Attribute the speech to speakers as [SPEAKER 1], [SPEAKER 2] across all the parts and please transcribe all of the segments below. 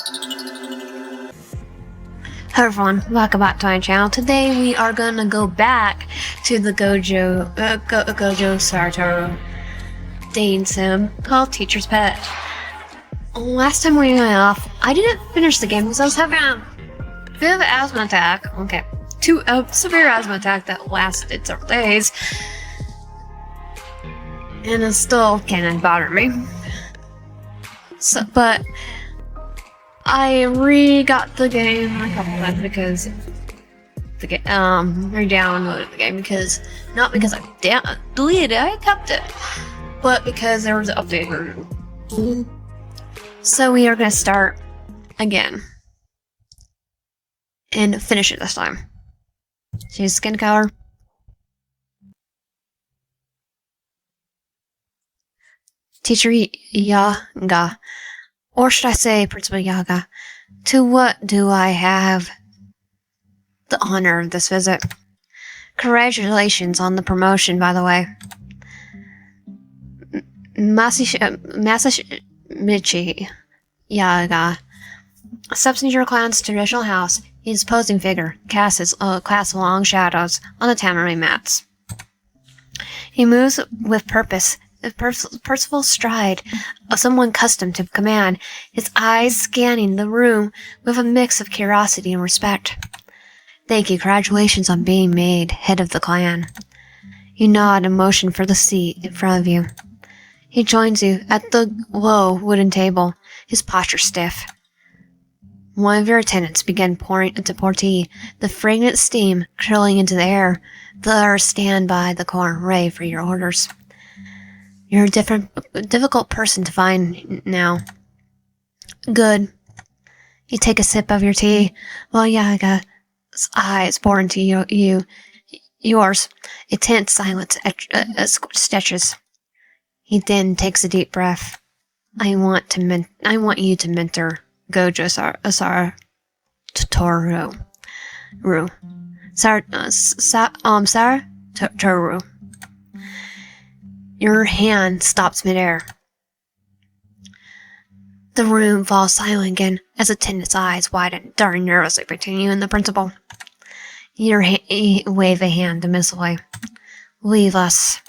[SPEAKER 1] Hello everyone, welcome back to my channel. Today we are gonna go back to the Gojo Satoru dating sim called Teacher's Pet. Last time we went off, I didn't finish the game because I was having a bit of an asthma attack. Okay, a severe asthma attack that lasted several days, and it still kind of bothered me. But I re-got the game a couple times because re-downloaded the game because not because I deleted it, I kept it, but because there was an update version. So we are gonna start again and finish it this time. Choose skin color. Teacher Yaga. Or should I say Principal Yaga? To what do I have the honor of this visit? Congratulations on the promotion, by the way. Masamichi Yaga steps into your clan's traditional house. His posing figure casts long shadows on the tamari mats. He moves with purpose. A purposeful stride of someone accustomed to command, his eyes scanning the room with a mix of curiosity and respect. Thank you, congratulations on being made head of the clan. You nod and motion for the seat in front of you. He joins you at the low wooden table, his posture stiff. One of your attendants began pouring tea, the fragrant steam curling into the air. The others stand by the corner, ready for your orders. You're a difficult person to find now. Good. You take a sip of your tea while Yaga's eyes bore into yours. A tense silence stretches. He then takes a deep breath. I want you to mentor Gojo Satoru. Satoru. Your hand stops midair. The room falls silent again as attendant's eyes widen, darting nervously between you and the principal. You wave a hand dismissively. Leave us.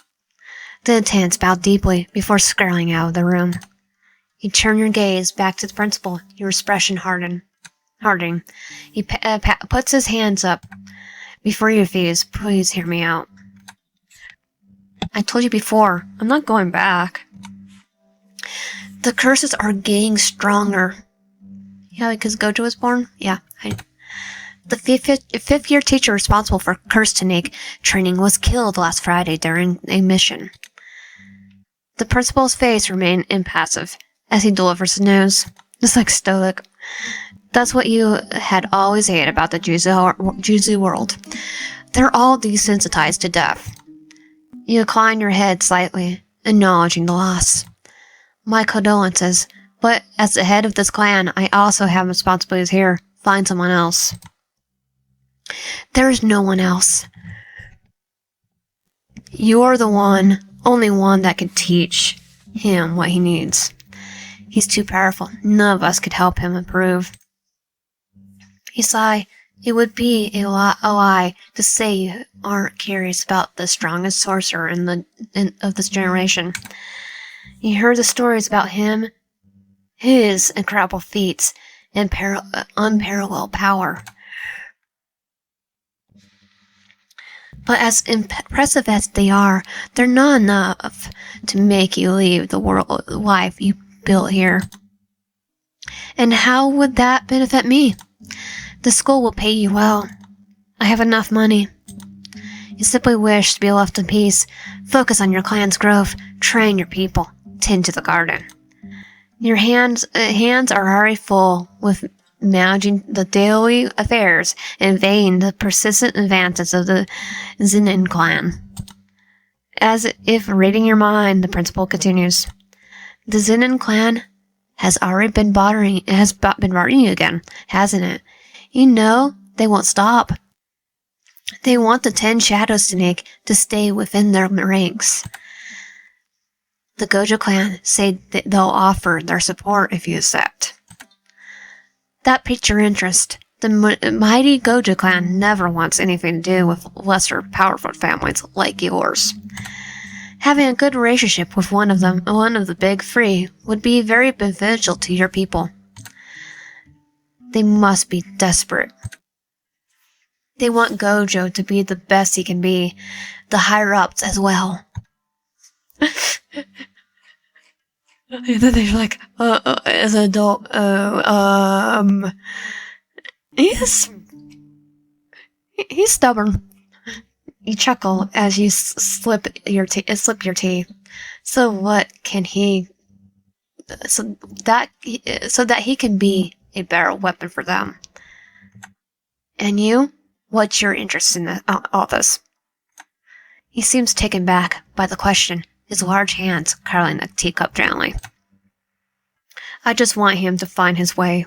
[SPEAKER 1] The attendants bow deeply before scurrying out of the room. You turn your gaze back to the principal, your expression hardening. He puts his hands up. Before you refuse, please hear me out. I told you before, I'm not going back. The curses are getting stronger. Yeah, because Gojo was born? Yeah. The fifth year teacher responsible for curse technique training was killed last Friday during a mission. The principal's face remained impassive as he delivers the news. Just like stoic. That's what you had always hated about the Jujutsu world. They're all desensitized to death. You incline your head slightly, acknowledging the loss. My condolences, but as the head of this clan, I also have responsibilities here. Find someone else. There is no one else. You're the only one that can teach him what he needs. He's too powerful. None of us could help him improve. He sighed. It would be a lie to say you aren't curious about the strongest sorcerer of this generation. You heard the stories about him, his incredible feats, and unparalleled power. But as impressive as they are, they're not enough to make you leave the life you built here. And how would that benefit me? The school will pay you well. I have enough money. You simply wish to be left in peace. Focus on your clan's growth. Train your people. Tend to the garden. Your hands are already full with managing the daily affairs and weighing the persistent advances of the Zenin clan. As if reading your mind, the principal continues. The Zenin clan has already been bothering you again, hasn't it? You know they won't stop. They want the 10 Shadows Snake to stay within their ranks. The Gojo clan say that they'll offer their support if you accept. That piqued your interest. The mighty Gojo clan never wants anything to do with lesser powerful families like yours. Having a good relationship with one of the big three, would be very beneficial to your people. They must be desperate. They want Gojo to be the best he can be, the higher-ups as well. And then they're like, as an adult, he's stubborn. You chuckle as you slip your tea. So what can he? So that he can be a better weapon for them. And you, what's your interest in all this? He seems taken back by the question, his large hands curling the teacup gently. I just want him to find his way.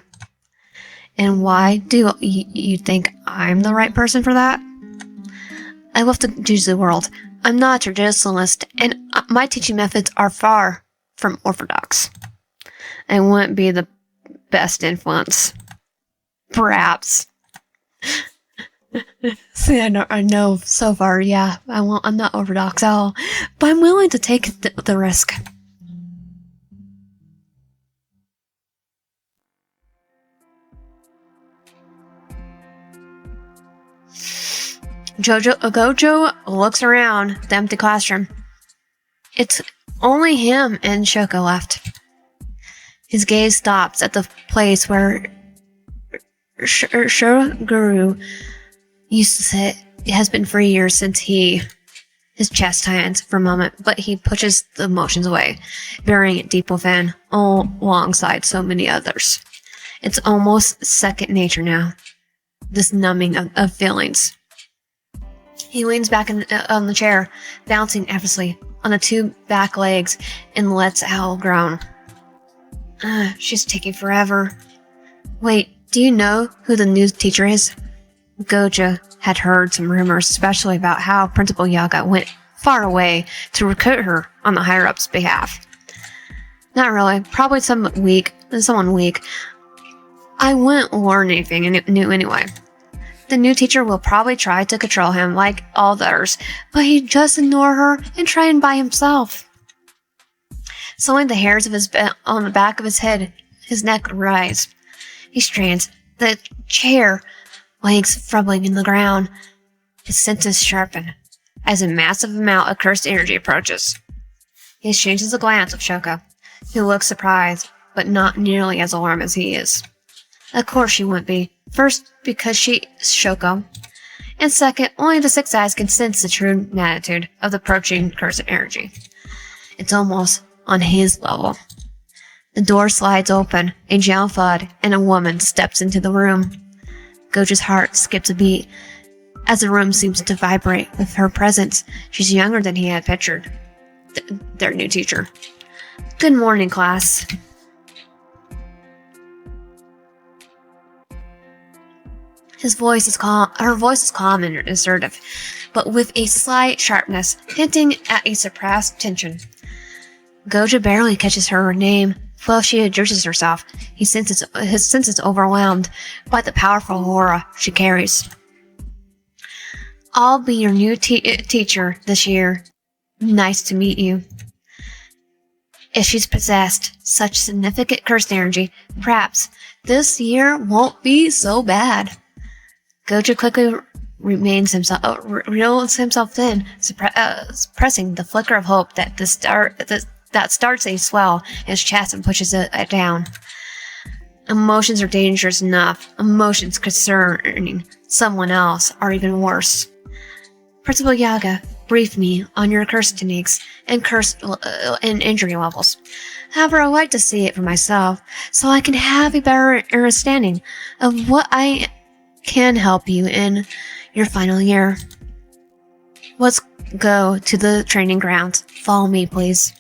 [SPEAKER 1] And why do you think I'm the right person for that? I love the Jujutsu world. I'm not a traditionalist, and my teaching methods are far from orthodox. I wouldn't be the best influence. Perhaps. See, I know so far, yeah, I'm not orthodox at all, but I'm willing to take the risk. Gojo looks around the empty classroom. It's only him and Shoko left. His gaze stops at the place where Shoguru used to sit. It has been 3 years since his chest tightens for a moment, but he pushes the emotions away, burying it deep within, alongside so many others. It's almost second nature now, this numbing of feelings. He leans back on the chair, bouncing effortlessly on the two back legs, and lets out a groan. She's taking forever. Wait, do you know who the new teacher is? Gojo had heard some rumors, especially about how Principal Yaga went far away to recruit her on the higher-ups' behalf. Not really. Probably someone weak. I wouldn't learn anything new anyway. The new teacher will probably try to control him like all the others, but he'd just ignore her and try and by himself. Suddenly the hairs on the back of his head, his neck rise. He strains. The chair legs fumbling in the ground. His senses sharpen as a massive amount of cursed energy approaches. He exchanges a glance with Shoko, who looks surprised, but not nearly as alarmed as he is. Of course she wouldn't be. First, because she's Shoko, and second, only the Six Eyes can sense the true magnitude of the approaching cursed energy. It's almost on his level. The door slides open, a gentle thud, and a woman steps into the room. Gojo's heart skips a beat as the room seems to vibrate with her presence. She's younger than he had pictured. Their new teacher. Good morning, class. Her voice is calm and assertive, but with a slight sharpness, hinting at a suppressed tension. Gojo barely catches her name while she addresses herself. His senses overwhelmed by the powerful aura she carries. I'll be your new teacher this year. Nice to meet you. If she's possessed such significant cursed energy, perhaps this year won't be so bad. Gojo quickly reels himself in, suppressing the flicker of hope that starts a swell in his chest and pushes it down. Emotions are dangerous enough. Emotions concerning someone else are even worse. Principal Yaga briefed me on your curse techniques and and injury levels. However, I like to see it for myself so I can have a better understanding of what I can help you in your final year. Let's go to the training grounds. Follow me, please.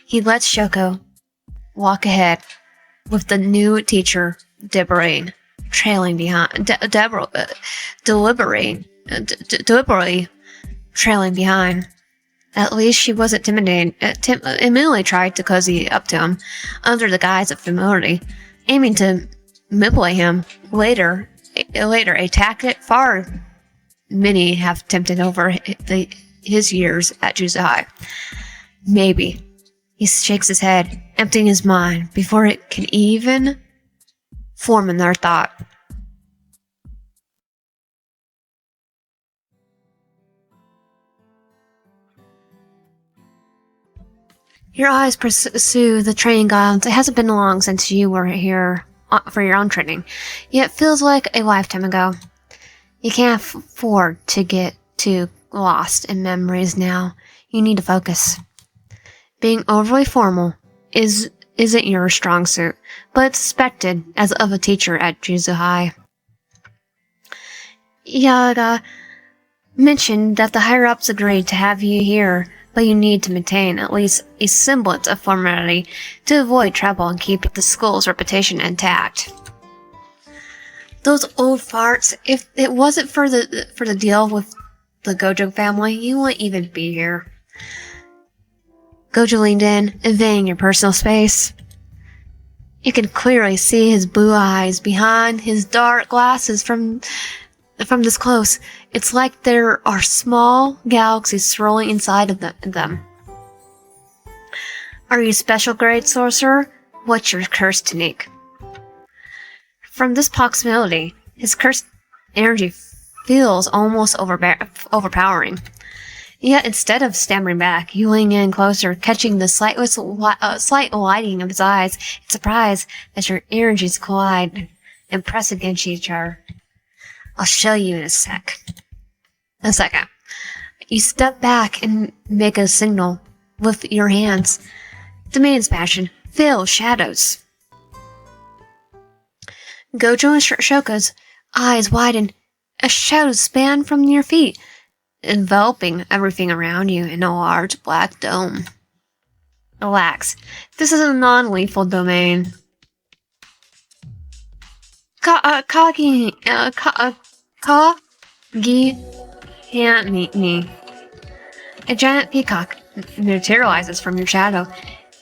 [SPEAKER 1] He lets Shoko walk ahead with the new teacher, Deliberately trailing behind. At least she wasn't immediately tried to cozy up to him under the guise of familiarity. aiming to manipulate him. Later, a tactic far many have attempted over his years at Jujutsu High. Maybe. He shakes his head, emptying his mind before it can even form another thought. Your eyes pursue the training grounds. It hasn't been long since you were here for your own training, yet it feels like a lifetime ago. You can't afford to get too lost in memories now. You need to focus. Being overly formal isn't your strong suit, but it's expected as of a teacher at Jujutsu High. Yaga mentioned that the higher-ups agreed to have you here, but you need to maintain at least a semblance of formality to avoid trouble and keep the school's reputation intact. Those old farts, if it wasn't for the deal with the Gojo family, you wouldn't even be here. Gojo leaned in, invading your personal space. You can clearly see his blue eyes behind his dark glasses from this close. It's like there are small galaxies swirling inside of them. Are you special grade sorcerer? What's your curse technique? From this proximity, his cursed energy feels almost overpowering. Yet instead of stammering back, you lean in closer, catching the slight lighting of his eyes in surprise as your energies collide and press against each other. I'll show you in a second. You step back and make a signal with your hands. Demands passion. Fill shadows. Gojo and Shoka's eyes widen. A shadow span from your feet, enveloping everything around you in a large black dome. Relax. This is a non-lethal domain. Kagi Hanni. A giant peacock materializes from your shadow.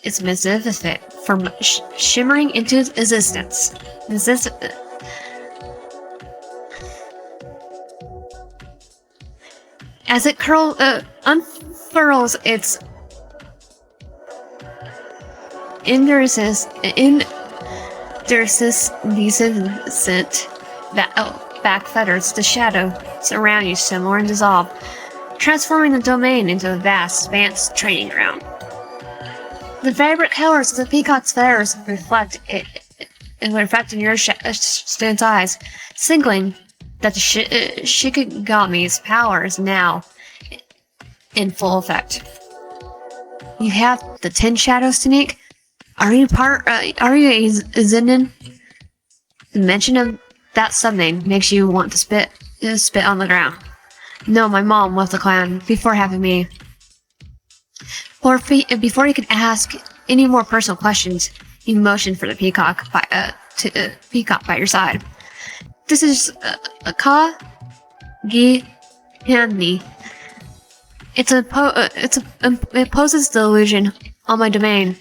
[SPEAKER 1] It's magnificent, from shimmering into existence. As it unfurls its indecent back feathers, the shadows around you simmer and dissolve, transforming the domain into a vast, expanse training ground. The vibrant colors of the peacock's feathers reflect in your student's eyes, signaling that the Shikigami's power is now in full effect. You have the 10 shadows technique. Are you a Zenin? The mention of that subname makes you want to spit on the ground. No, my mom left the clan before having me. Before you can ask any more personal questions, you motion for the peacock by your side. This is Kagi Hanni. It poses the illusion on my domain.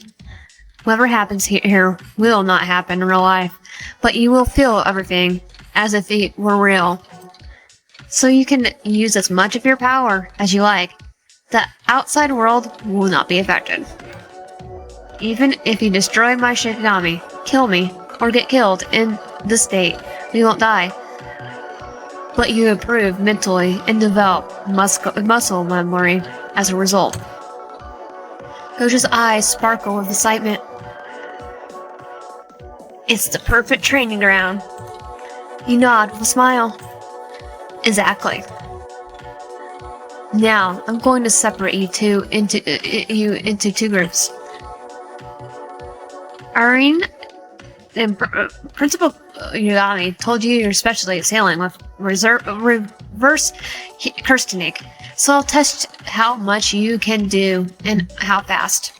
[SPEAKER 1] Whatever happens here will not happen in real life, but you will feel everything as if it were real. So you can use as much of your power as you like. The outside world will not be affected. Even if you destroy my Shikigami, kill me, or get killed in this state, we won't die. But you improve mentally and develop muscle memory as a result. Gojo's eyes sparkle with excitement. It's the perfect training ground. You nod with a smile. Exactly. Now, I'm going to separate you into two groups. Irene and Principal Yagami told you you're specially excelling with reverse curse technique, so I'll test how much you can do and how fast.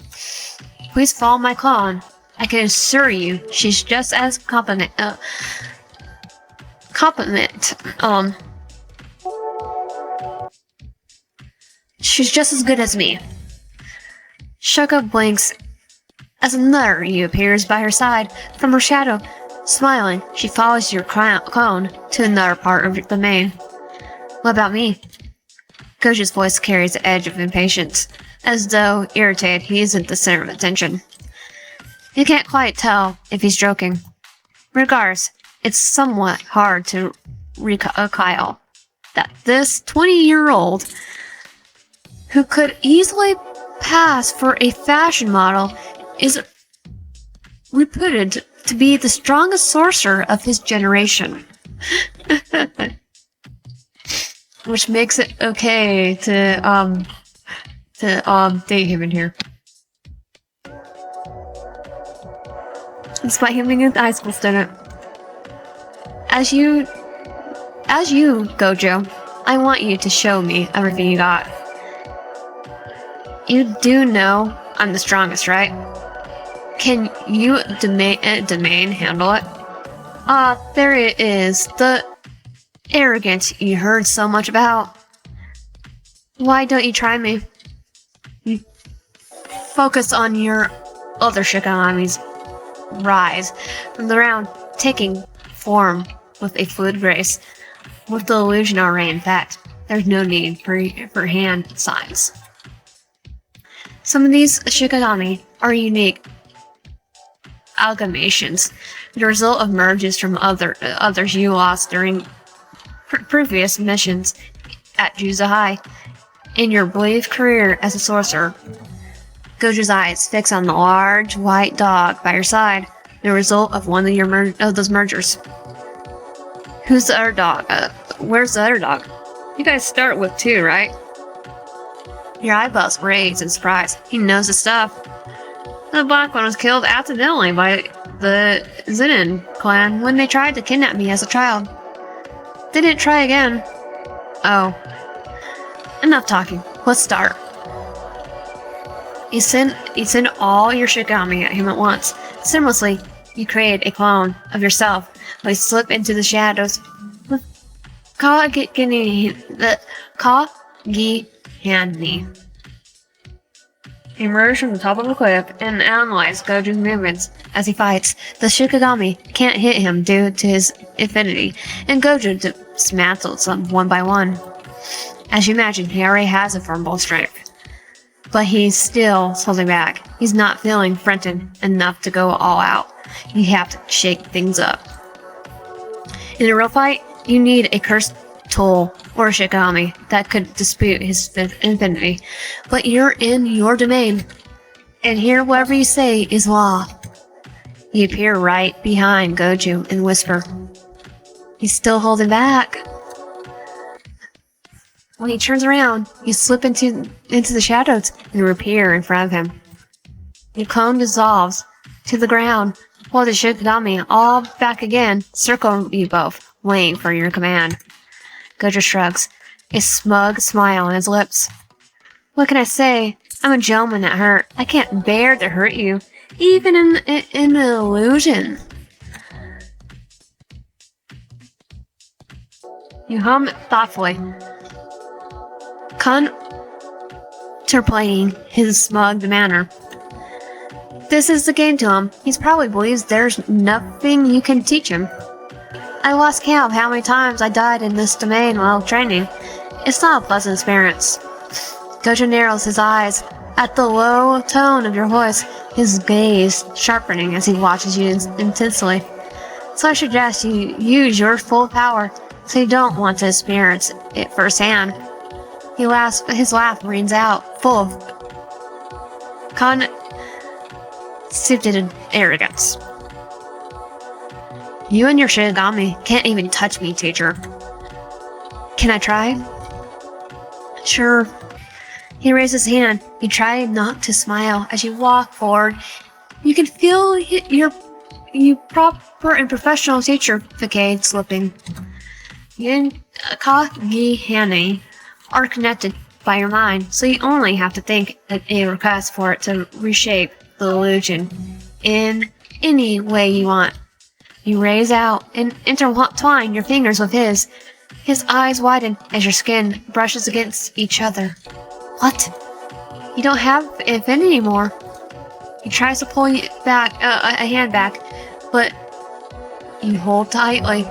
[SPEAKER 1] Please follow my clone. I can assure you she's just as competent. She's just as good as me. Shoka blinks As another you appears by her side from her shadow. Smiling, she follows your clone to another part of the domain. What about me? Gojo's voice carries the edge of impatience, as though irritated he isn't the center of attention. You can't quite tell if he's joking. Regardless, it's somewhat hard to reconcile that this 20-year-old who could easily pass for a fashion model is reputed to be the strongest sorcerer of his generation. Which makes it okay to date him in here. Despite him being a high school student. As you, Gojo, I want you to show me everything you got. You do know I'm the strongest, right? Can you domain handle it? There it is. The arrogance you heard so much about. Why don't you try me? You focus on your other Shikigami's rise from the ground, taking form with a fluid grace. With the illusion already intact, there's no need for hand signs. Some of these Shikigami are unique amalgamations, the result of merges from others you lost during previous missions at Jujutsu High. In your brief career as a sorcerer, Gojo's eyes fix on the large white dog by your side, the result of one of those mergers. Who's the other dog? Where's the other dog? You guys start with two, right? Your eyebrows raise in surprise. He knows his stuff. The black one was killed accidentally by the Zenin clan when they tried to kidnap me as a child. They didn't try again. Oh. Enough talking. Let's start. You send all your Shikigami at him at once. Seamlessly, you create a clone of yourself. You slip into the shadows with Kagihani. Emerge from the top of the cliff and analyze Gojo's movements as he fights. The Shikigami can't hit him due to his affinity, and Gojo dismantles them one by one. As you imagine, he already has a formidable strength. But he's still holding back. He's not feeling frented enough to go all out. You have to shake things up. In a real fight, you need a cursed tool or a Shikigami that could dispute his infinity. But you're in your domain, and here whatever you say is law. You appear right behind Gojo and whisper. He's still holding back. When he turns around, you slip into the shadows and reappear in front of him. Your clone dissolves to the ground, while the Shikigami, all back again, circle you both, waiting for your command. Gojo shrugs, a smug smile on his lips. What can I say? I'm a gentleman at heart. I can't bear to hurt you, even in an illusion. You hum thoughtfully, contemplating his smug manner. This is the game to him. He probably believes there's nothing you can teach him. I lost count of how many times I died in this domain while training. It's not a pleasant experience. Gojo narrows his eyes at the low tone of your voice, his gaze sharpening as he watches you intensely. So I suggest you use your full power so you don't want to experience it firsthand. His laugh rings out, full of conceited arrogance. You and your Shikigami can't even touch me, teacher. Can I try? Sure. He raises his hand. You try not to smile as you walk forward. You can feel your proper and professional teacher facade slipping. You and Kagihani are connected by your mind, so you only have to think a request for it to reshape the illusion in any way you want. You raise out and intertwine your fingers with his. His eyes widen as your skin brushes against each other. What? You don't have infinity anymore. He tries to pull you back, a hand back, but you hold tightly.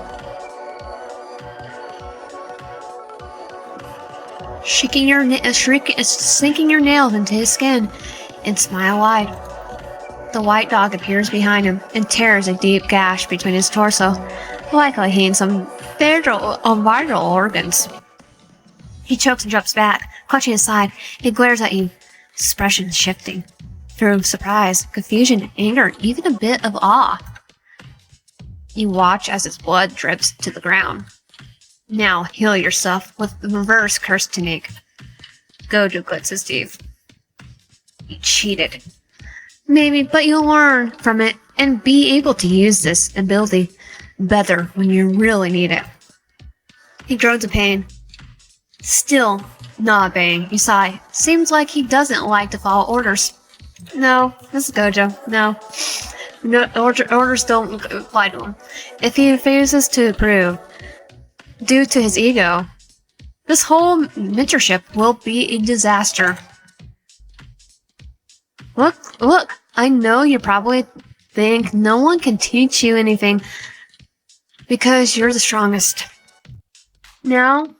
[SPEAKER 1] Sinking your nails into his skin, and smile wide. The white dog appears behind him and tears a deep gash between his torso, likely hitting some vital organs. He chokes and jumps back, clutching his side. He glares at you, expression shifting through surprise, confusion, anger, even a bit of awe. You watch as his blood drips to the ground. Now heal yourself with the reverse curse technique. Gojo grits his teeth. You cheated. Maybe, but you'll learn from it and be able to use this ability better when you really need it. He groans in pain. Still not obeying. You sigh. Seems like he doesn't like to follow orders. No, this is Gojo. No, orders don't apply to him. If he refuses to approve, due to his ego, this whole mentorship will be a disaster. Look, I know you probably think no one can teach you anything because you're the strongest. Now,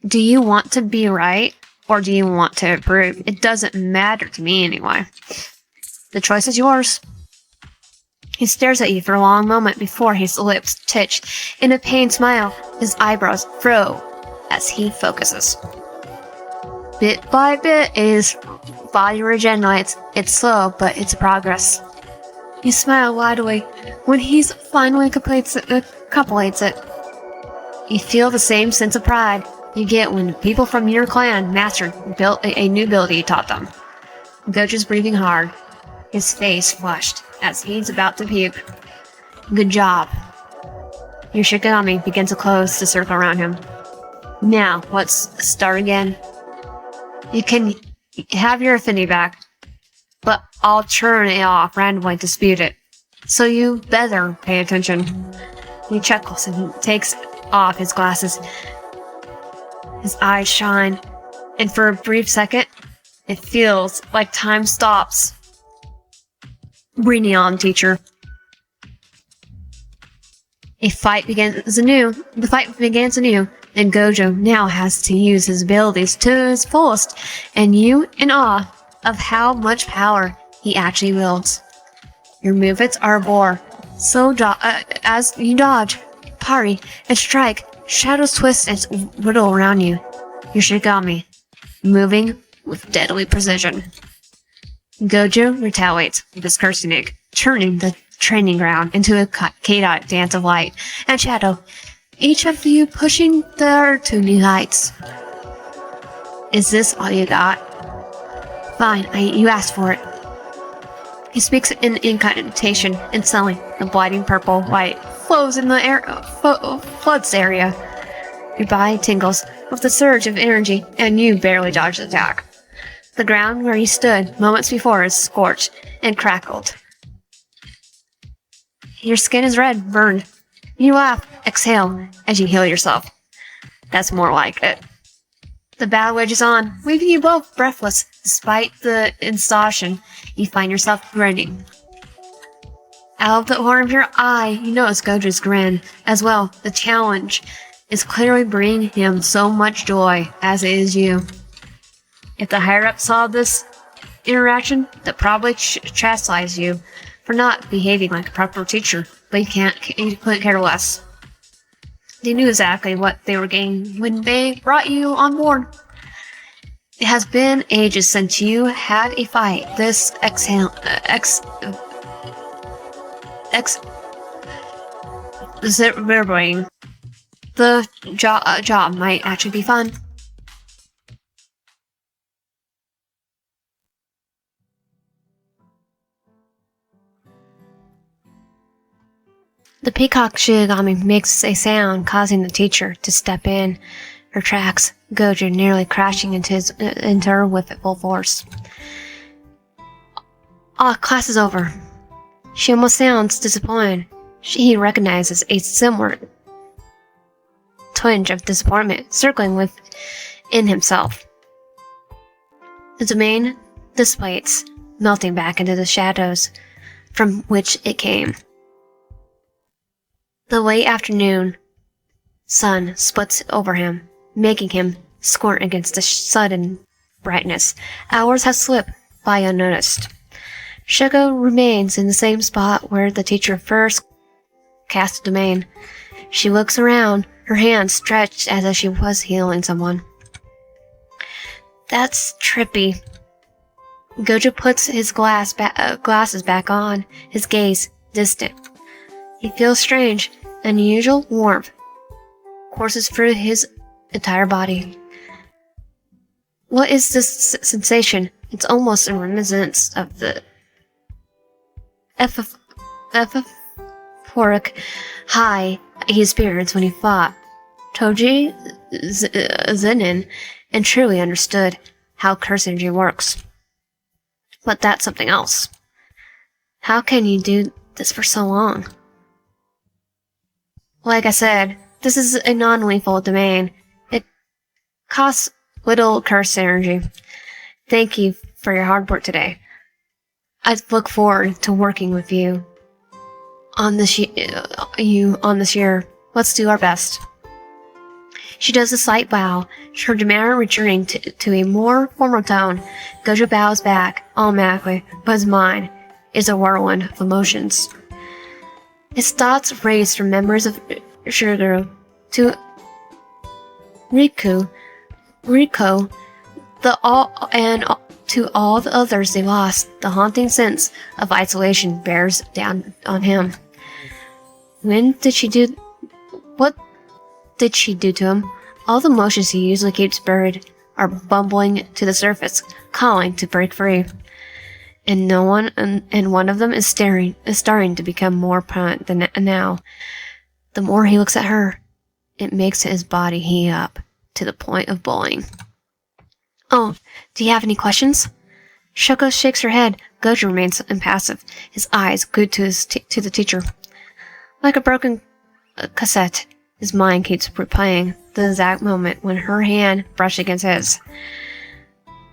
[SPEAKER 1] do you want to be right or do you want to approve? It doesn't matter to me anyway. The choice is yours. He stares at you for a long moment before his lips twitch in a pained smile. His eyebrows furrow as he focuses. Bit by bit, his body regenerates. It's slow, but it's progress. You smile widely when he finally completes it. You feel the same sense of pride you get when people from your clan built a new ability you taught them. Gojo's breathing hard, his face flushed as he's about to puke. Good job. Your Shikigami begins to close the circle around him. Now, let's start again. You can have your affinity back, but I'll turn it off randomly to dispute it. So you better pay attention. He chuckles and takes off his glasses. His eyes shine, and for a brief second, it feels like time stops. Bring it on, teacher. The fight begins anew, and Gojo now has to use his abilities to his fullest, and you in awe of how much power he actually wields. Your movements are a bore, as you dodge, parry, and strike, shadows twist and riddle around you. Your Shikigami, moving with deadly precision. Gojo retaliates with his curse technique, turning the training ground into a chaotic dance of light and shadow, each of you pushing the other to new heights. Is this all you got? Fine, you asked for it. He speaks in incantation, and suddenly the blinding purple light flows in the air, floods the area. Your body tingles with the surge of energy, and you barely dodge the attack. The ground where you stood moments before is scorched and crackled. Your skin is red, burned. You laugh, exhale, as you heal yourself. That's more like it. The battle wages on, leaving you both breathless. Despite the exhaustion, you find yourself grinning. Out of the corner of your eye, you notice Gojo's grin as well. The challenge is clearly bringing him so much joy, as it is you. If the higher-up saw this interaction, they'd probably chastise you for not behaving like a proper teacher, but you couldn't care less. They knew exactly what they were getting when they brought you on board. It has been ages since you had a fight this exhilarating. The job might actually be fun. The peacock Shikigami makes a sound, causing the teacher to step in her tracks, Gojo nearly crashing into her with full force. Class is over. She almost sounds disappointed. He recognizes a similar twinge of disappointment circling within himself. The domain dissipates, melting back into the shadows from which it came. The late afternoon sun splits over him, making him squint against the sudden brightness. Hours have slipped by unnoticed. Shuko remains in the same spot where the teacher first cast the domain. She looks around, her hands stretched as if she was healing someone. That's trippy. Gojo puts his glasses back on, his gaze distant. He feels strange, unusual warmth courses through his entire body. What is this sensation? It's almost a reminiscence of the euphoric high he experienced when he fought Toji Zenin and truly understood how curse energy works. But that's something else. How can you do this for so long? Like I said, this is a non-lethal domain. It costs little curse energy. Thank you for your hard work today. I look forward to working with you on this year. Let's do our best. She does a slight bow, her demeanor returning to a more formal tone. Gojo bows back automatically, but his mind is a whirlwind of emotions. His thoughts race from memories of Shiguru to Riko, to all the others they lost. The haunting sense of isolation bears down on him. What did she do to him? All the emotions he usually keeps buried are bubbling to the surface, calling to break free. And one of them is starting to become more apparent than now. The more he looks at her, it makes his body heat up to the point of boiling. Oh, do you have any questions? Shuko shakes her head. Gojo remains impassive, his eyes glued to the teacher. Like a broken cassette, his mind keeps replaying the exact moment when her hand brushed against his.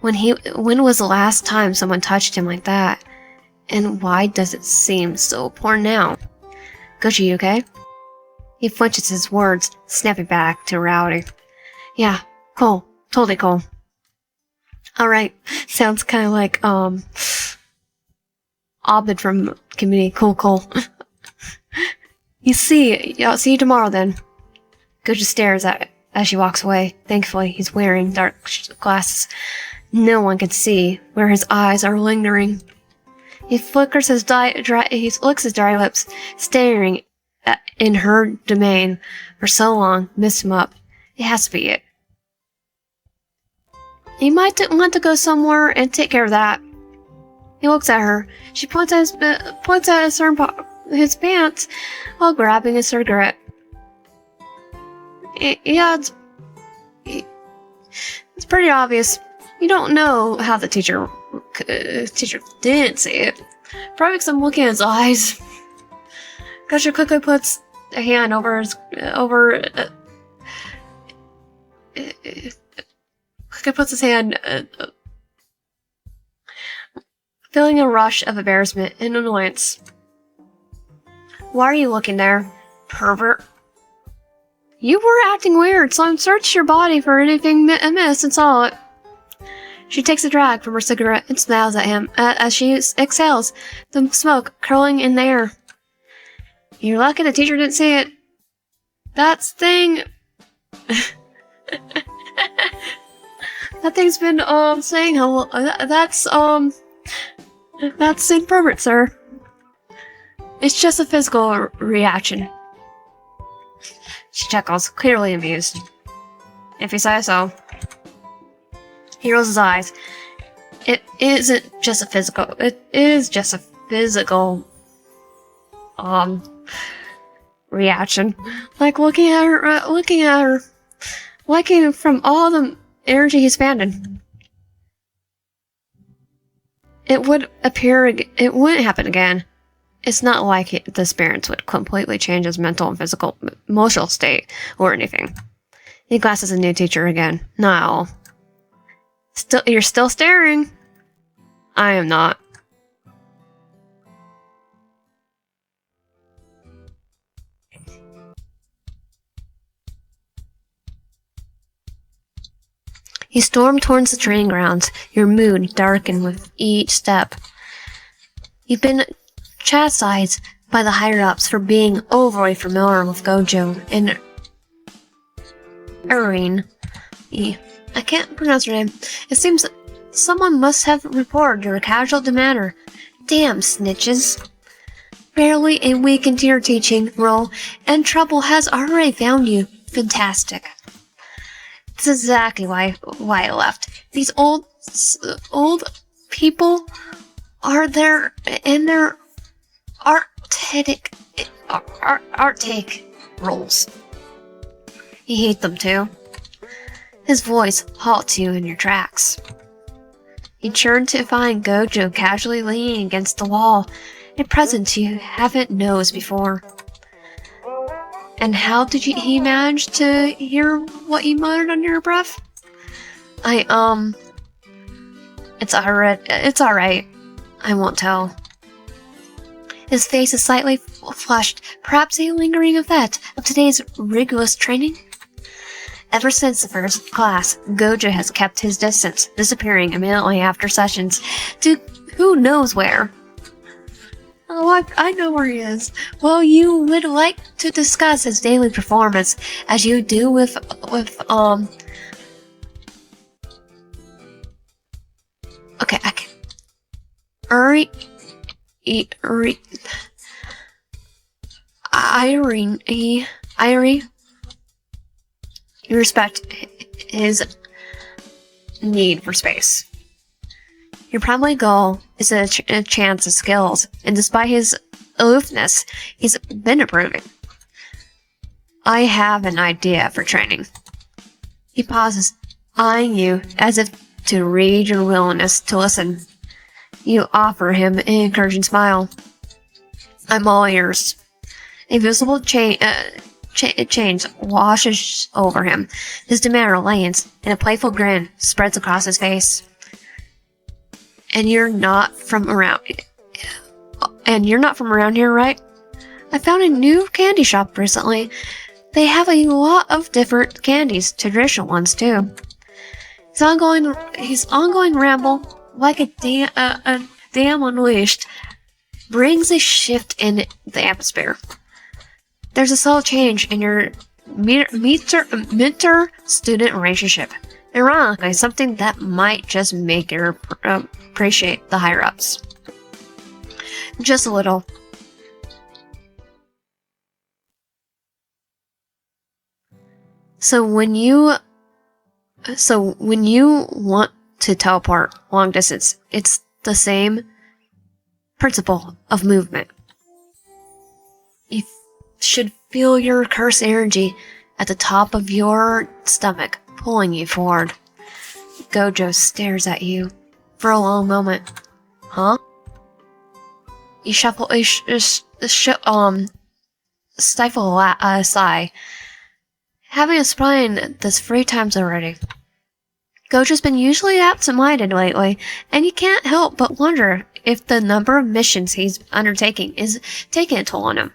[SPEAKER 1] When was the last time someone touched him like that? And why does it seem so poor now? Gojo, you okay? He flinches his words, snapping back to reality. Yeah, cool. Totally cool. Alright, sounds kind of like, Abed from Community. Cool. I'll see you tomorrow then. Gojo stares at as she walks away. Thankfully, he's wearing dark glasses. No one can see where his eyes are lingering. He licks his dry lips, staring in her domain for so long, missed him up. It has to be it. He might want to go somewhere and take care of that. He looks at her. She points at his pants while grabbing a cigarette. Yeah, it's pretty obvious. You don't know how the teacher didn't see it. Probably because I'm looking at his eyes. Gojo quickly puts a hand puts his hand, feeling a rush of embarrassment and annoyance. Why are you looking there, pervert? You were acting weird, so I searched your body for anything amiss and saw it. She takes a drag from her cigarette and smiles at him as she exhales, the smoke curling in the air. You're lucky the teacher didn't see it. That thing's been, saying how, that's inappropriate, sir. It's just a physical reaction. She chuckles, clearly amused. If he says so. He rolls his eyes. It is just a physical reaction. Like looking at her, liking from all the energy he expanded. It wouldn't happen again. It's not like the experience would completely change his mental and physical, emotional state or anything. He glasses a new teacher again. Not at all. You're still staring. I am not. You storm towards the training grounds, your mood darkened with each step. You've been chastised by the higher-ups for being overly familiar with Gojo and Irene. I can't pronounce her name. It seems someone must have reported your casual demeanor. Damn snitches. Barely a week into your teaching role, and trouble has already found you. Fantastic. That's exactly why I left. These old people are there in their archaic roles. You hate them too. His voice halts you in your tracks. You turn to find Gojo casually leaning against the wall, a presence you haven't noticed before. And how did he manage to hear what you muttered under your breath? It's alright. I won't tell. His face is slightly flushed, perhaps a lingering effect of today's rigorous training. Ever since the first class, Gojo has kept his distance, disappearing immediately after sessions to who knows where. Oh, I know where he is. Well, you would like to discuss his daily performance, as you do with Okay, I can... Irene, you respect his need for space. Your primary goal is a chance of skills, and despite his aloofness, he's been improving. I have an idea for training. He pauses, eyeing you as if to read your willingness to listen. You offer him an encouraging smile. I'm all ears. A visible change washes over him. His demeanor lightens, and a playful grin spreads across his face. And you're not from around here, right? I found a new candy shop recently. They have a lot of different candies, traditional ones too. His ongoing ramble, like a dam unleashed, brings a shift in the atmosphere. There's a subtle change in your mentor-student relationship. Ironically, something that might just make you appreciate the higher-ups. Just a little. So when you want to teleport long distance, it's the same principle of movement. You should feel your cursed energy at the top of your stomach, pulling you forward. Gojo stares at you for a long moment. Huh? You stifle a sigh. Having explained this 3 times already. Gojo's been usually absent-minded lately, and you can't help but wonder if the number of missions he's undertaking is taking a toll on him.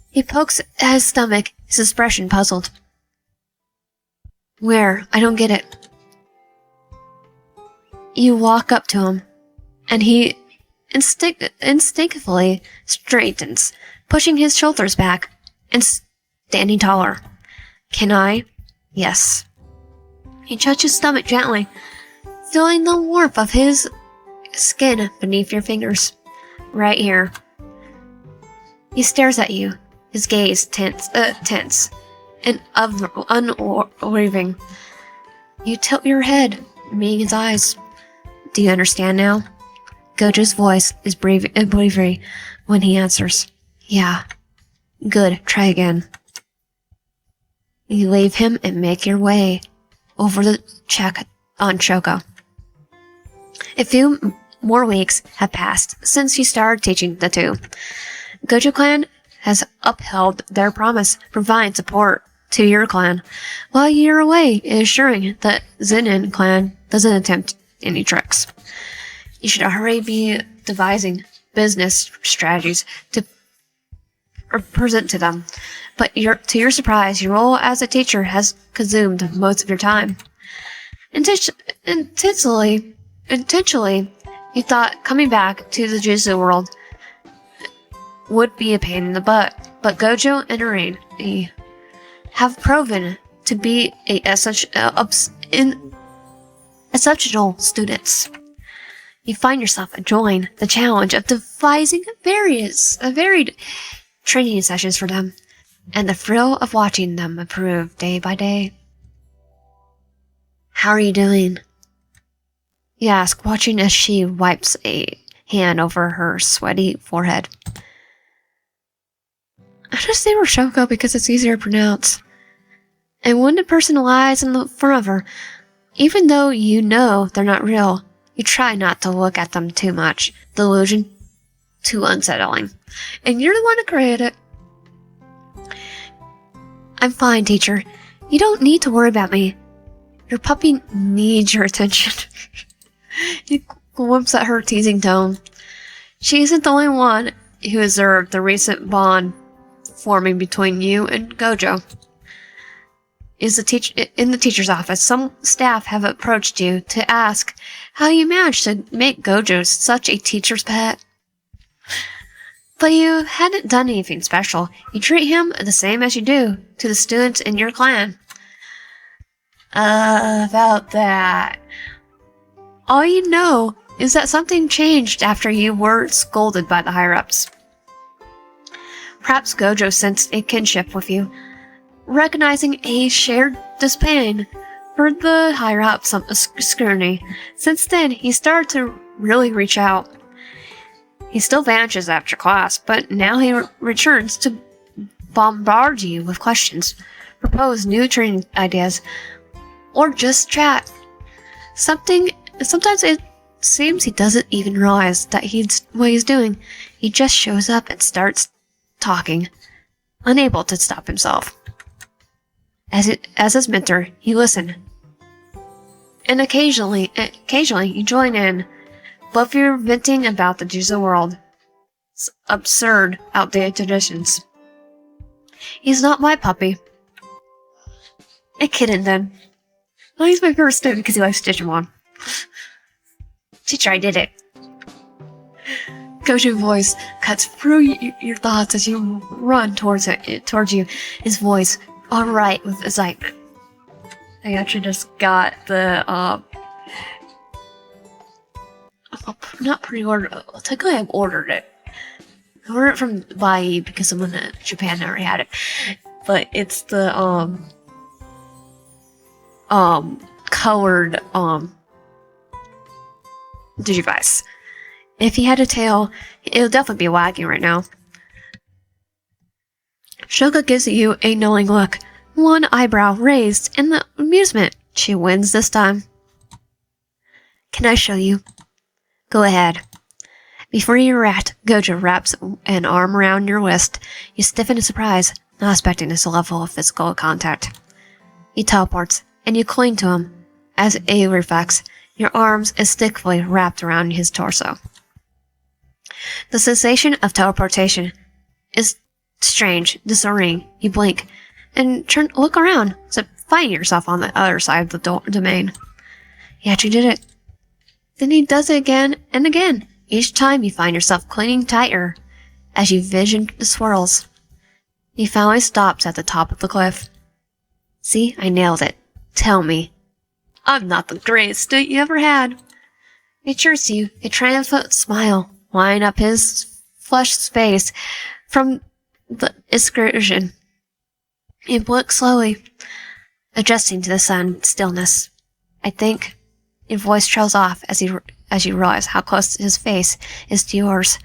[SPEAKER 1] He pokes at his stomach, his expression puzzled. Where? I don't get it. You walk up to him, and he instinctively straightens, pushing his shoulders back and standing taller. Can I? Yes. He touches his stomach gently, feeling the warmth of his skin beneath your fingers. Right here. He stares at you, his gaze tense and unwavering. You tilt your head, meeting his eyes. Do you understand now? Gojo's voice is bravery when he answers. Yeah. Good, try again. You leave him and make your way over the check on Shoko. A few more weeks have passed since you started teaching the two. Gojo Clan has upheld their promise, providing support to your clan, while you're away ensuring that Zenin Clan doesn't attempt any tricks. You should already be devising business strategies to present to them, but to your surprise, your role as a teacher has consumed most of your time. Intentionally, you thought coming back to the Jujutsu world would be a pain in the butt, but Gojo and Irene have proven to be exceptional students. You find yourself enjoying the challenge of devising varied training sessions for them, and the thrill of watching them improve day by day. How are you doing? You ask, watching as she wipes a hand over her sweaty forehead. I just say Roshoko because it's easier to pronounce. And when a person lies in front of her, even though you know they're not real, you try not to look at them too much. The illusion, too unsettling. And you're the one who created it. I'm fine, teacher. You don't need to worry about me. Your puppy needs your attention. He whoops at her teasing tone. She isn't the only one who observed the recent bond forming between you and Gojo. In the teacher's office, some staff have approached you to ask how you managed to make Gojo such a teacher's pet. But you hadn't done anything special. You treat him the same as you do to the students in your clan. About that. All you know is that something changed after you were scolded by the higher-ups. Perhaps Gojo sensed a kinship with you, recognizing a shared disdain for the higher-ups scrutiny. Since then, he started to really reach out. He still vanishes after class, but now he returns to bombard you with questions, propose new training ideas, or just chat. Sometimes it seems he doesn't even realize that what he's doing. He just shows up and starts talking, unable to stop himself. As his mentor, you listen. And occasionally you join in, but if you're venting about the Jujutsu world, absurd, outdated traditions. He's not my puppy. A kitten, then. Well, he's my favorite student because he likes Digimon. Teacher, I did it. Gojo's voice cuts through your thoughts as you run towards you. His voice alright with excitement. I actually just got the, not pre-order. Technically, I've ordered it. I ordered it from Bai because someone in Japan already had it. But it's the, colored, Digivice. If he had a tail, it would definitely be wagging right now. Shoka gives you a knowing look, one eyebrow raised in the amusement. She wins this time. Can I show you? Go ahead. Before you react, Gojo wraps an arm around your wrist. You stiffen in surprise, not expecting this level of physical contact. He teleports, and you cling to him. As a reflex, your arms instinctively wrapped around his torso. The sensation of teleportation is strange, disorienting. You blink, and look around, to find yourself on the other side of the domain. You actually did it. Then he does it again and again. Each time you find yourself clinging tighter as you vision the swirls. He finally stops at the top of the cliff. See, I nailed it. Tell me. I'm not the greatest student you ever had. He assures you, a triumphant smile lining up his flushed face from the excursion. He blinks slowly, adjusting to the sudden stillness. I think your voice trails off as you realize how close his face is to yours.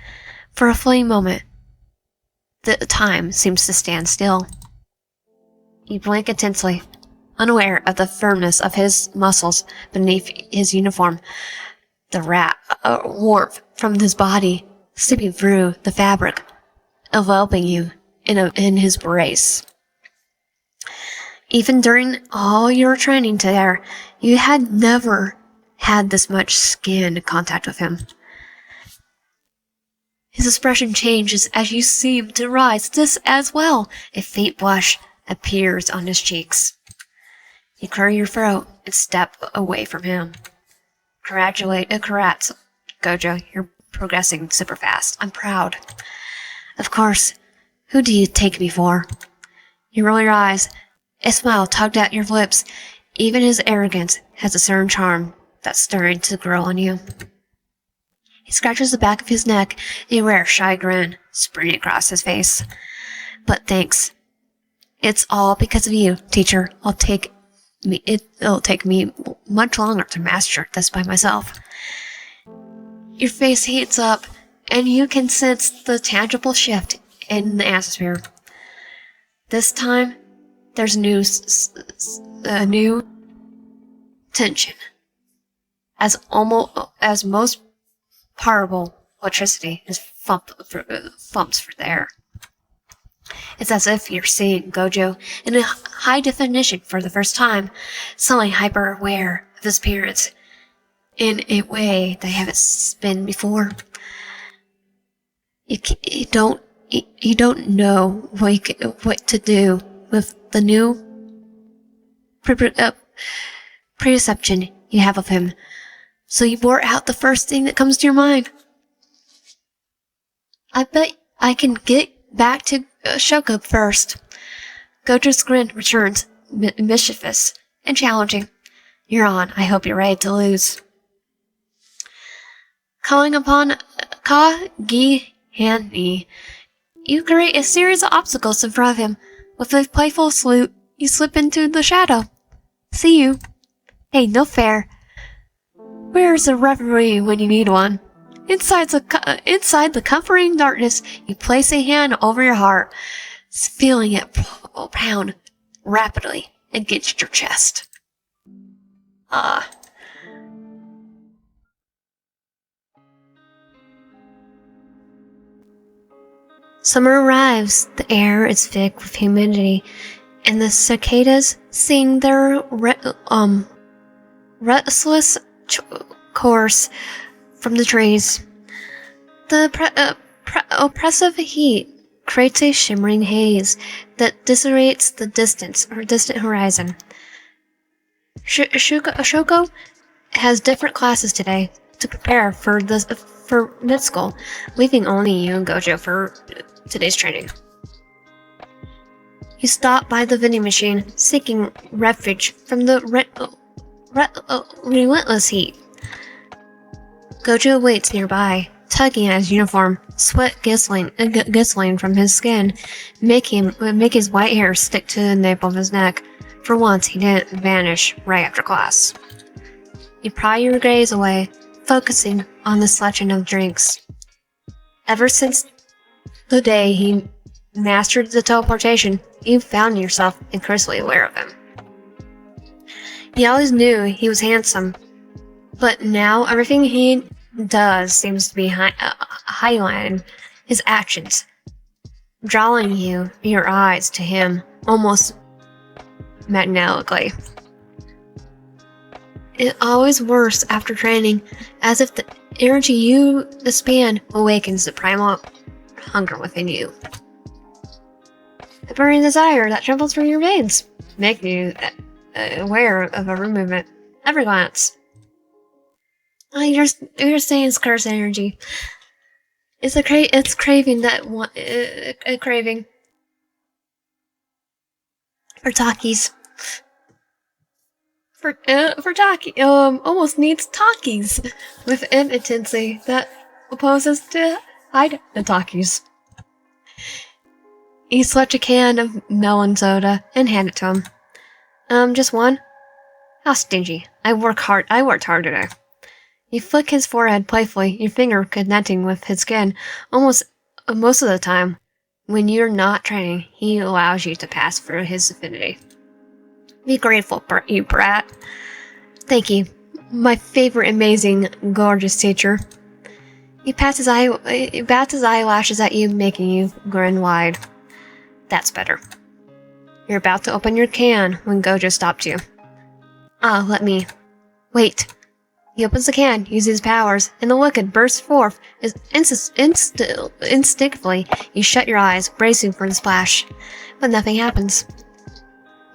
[SPEAKER 1] For a fleeting moment, the time seems to stand still. You blink intensely, unaware of the firmness of his muscles beneath his uniform, the warmth from his body slipping through the fabric, enveloping you in his embrace. Even during all your training together, you had never had this much skin contact with him. His expression changes as you seem to rise. This as well. A faint blush appears on his cheeks. You clear your throat and step away from him. Congrats, Gojo. You're progressing super fast. I'm proud. Of course. Who do you take me for? You roll your eyes. A smile tugged at your lips. Even his arrogance has a certain charm that's starting to grow on you. He scratches the back of his neck, a rare shy grin spreading across his face. But thanks. It's all because of you, teacher. It'll take me much longer to master this by myself. Your face heats up, and you can sense the tangible shift in the atmosphere. This time, there's a new tension. As most powerful electricity is thumps for the air. It's as if you're seeing Gojo in a high definition for the first time, suddenly hyper aware of his appearance in a way they haven't been before. You don't know what to do with the new perception you have of him. So you blurt out the first thing that comes to your mind. I bet I can get back to Shoko first. Gojo's grin returns, mischievous and challenging. You're on. I hope you're ready to lose. Calling upon Ka-gi-han-ni, you create a series of obstacles in front of him. With a playful salute, you slip into the shadow. See you. Hey, no fair. Where's a referee when you need one? Inside the comforting darkness, you place a hand over your heart, feeling it pound rapidly against your chest. Summer arrives. The air is thick with humidity, and the cicadas sing their restless chorus from the trees. The oppressive heat creates a shimmering haze that disarrays the distant horizon. Shoko has different classes today to prepare for mid school, leaving only you and Gojo for today's training. You stop by the vending machine, seeking refuge from the relentless heat. Gojo waits nearby, tugging at his uniform, sweat glistening from his skin, make his white hair stick to the nape of his neck. For once, he didn't vanish right after class. You pry your gaze away, focusing on the selection of drinks. Ever since the day he mastered the teleportation, you found yourself increasingly aware of him. You always knew he was handsome, but now everything he does seems to be highlighting his actions, drawing your eyes to him almost magnetically. It's always worse after training, as if the energy you expend awakens the primal hunger within you. A burning desire that trembles through your veins, making you aware of every movement, every glance. You're saying scarce energy. It's craving a craving for Takis. For Taki, almost needs Takis with an intensity that opposes to hide the Takis. You select a can of melon soda and hand it to him. Just one? How stingy. I worked hard today. You flick his forehead playfully, your finger connecting with his skin. Most of the time, when you're not training, he allows you to pass for his affinity. Be grateful, you brat. Thank you, my favorite, amazing, gorgeous teacher. He bats his eyelashes at you, making you grin wide. That's better. You're about to open your can when Gojo stops you. Let me. Wait. He opens the can, uses his powers, and the liquid bursts forth. Instinctively, you shut your eyes, bracing for the splash. But nothing happens.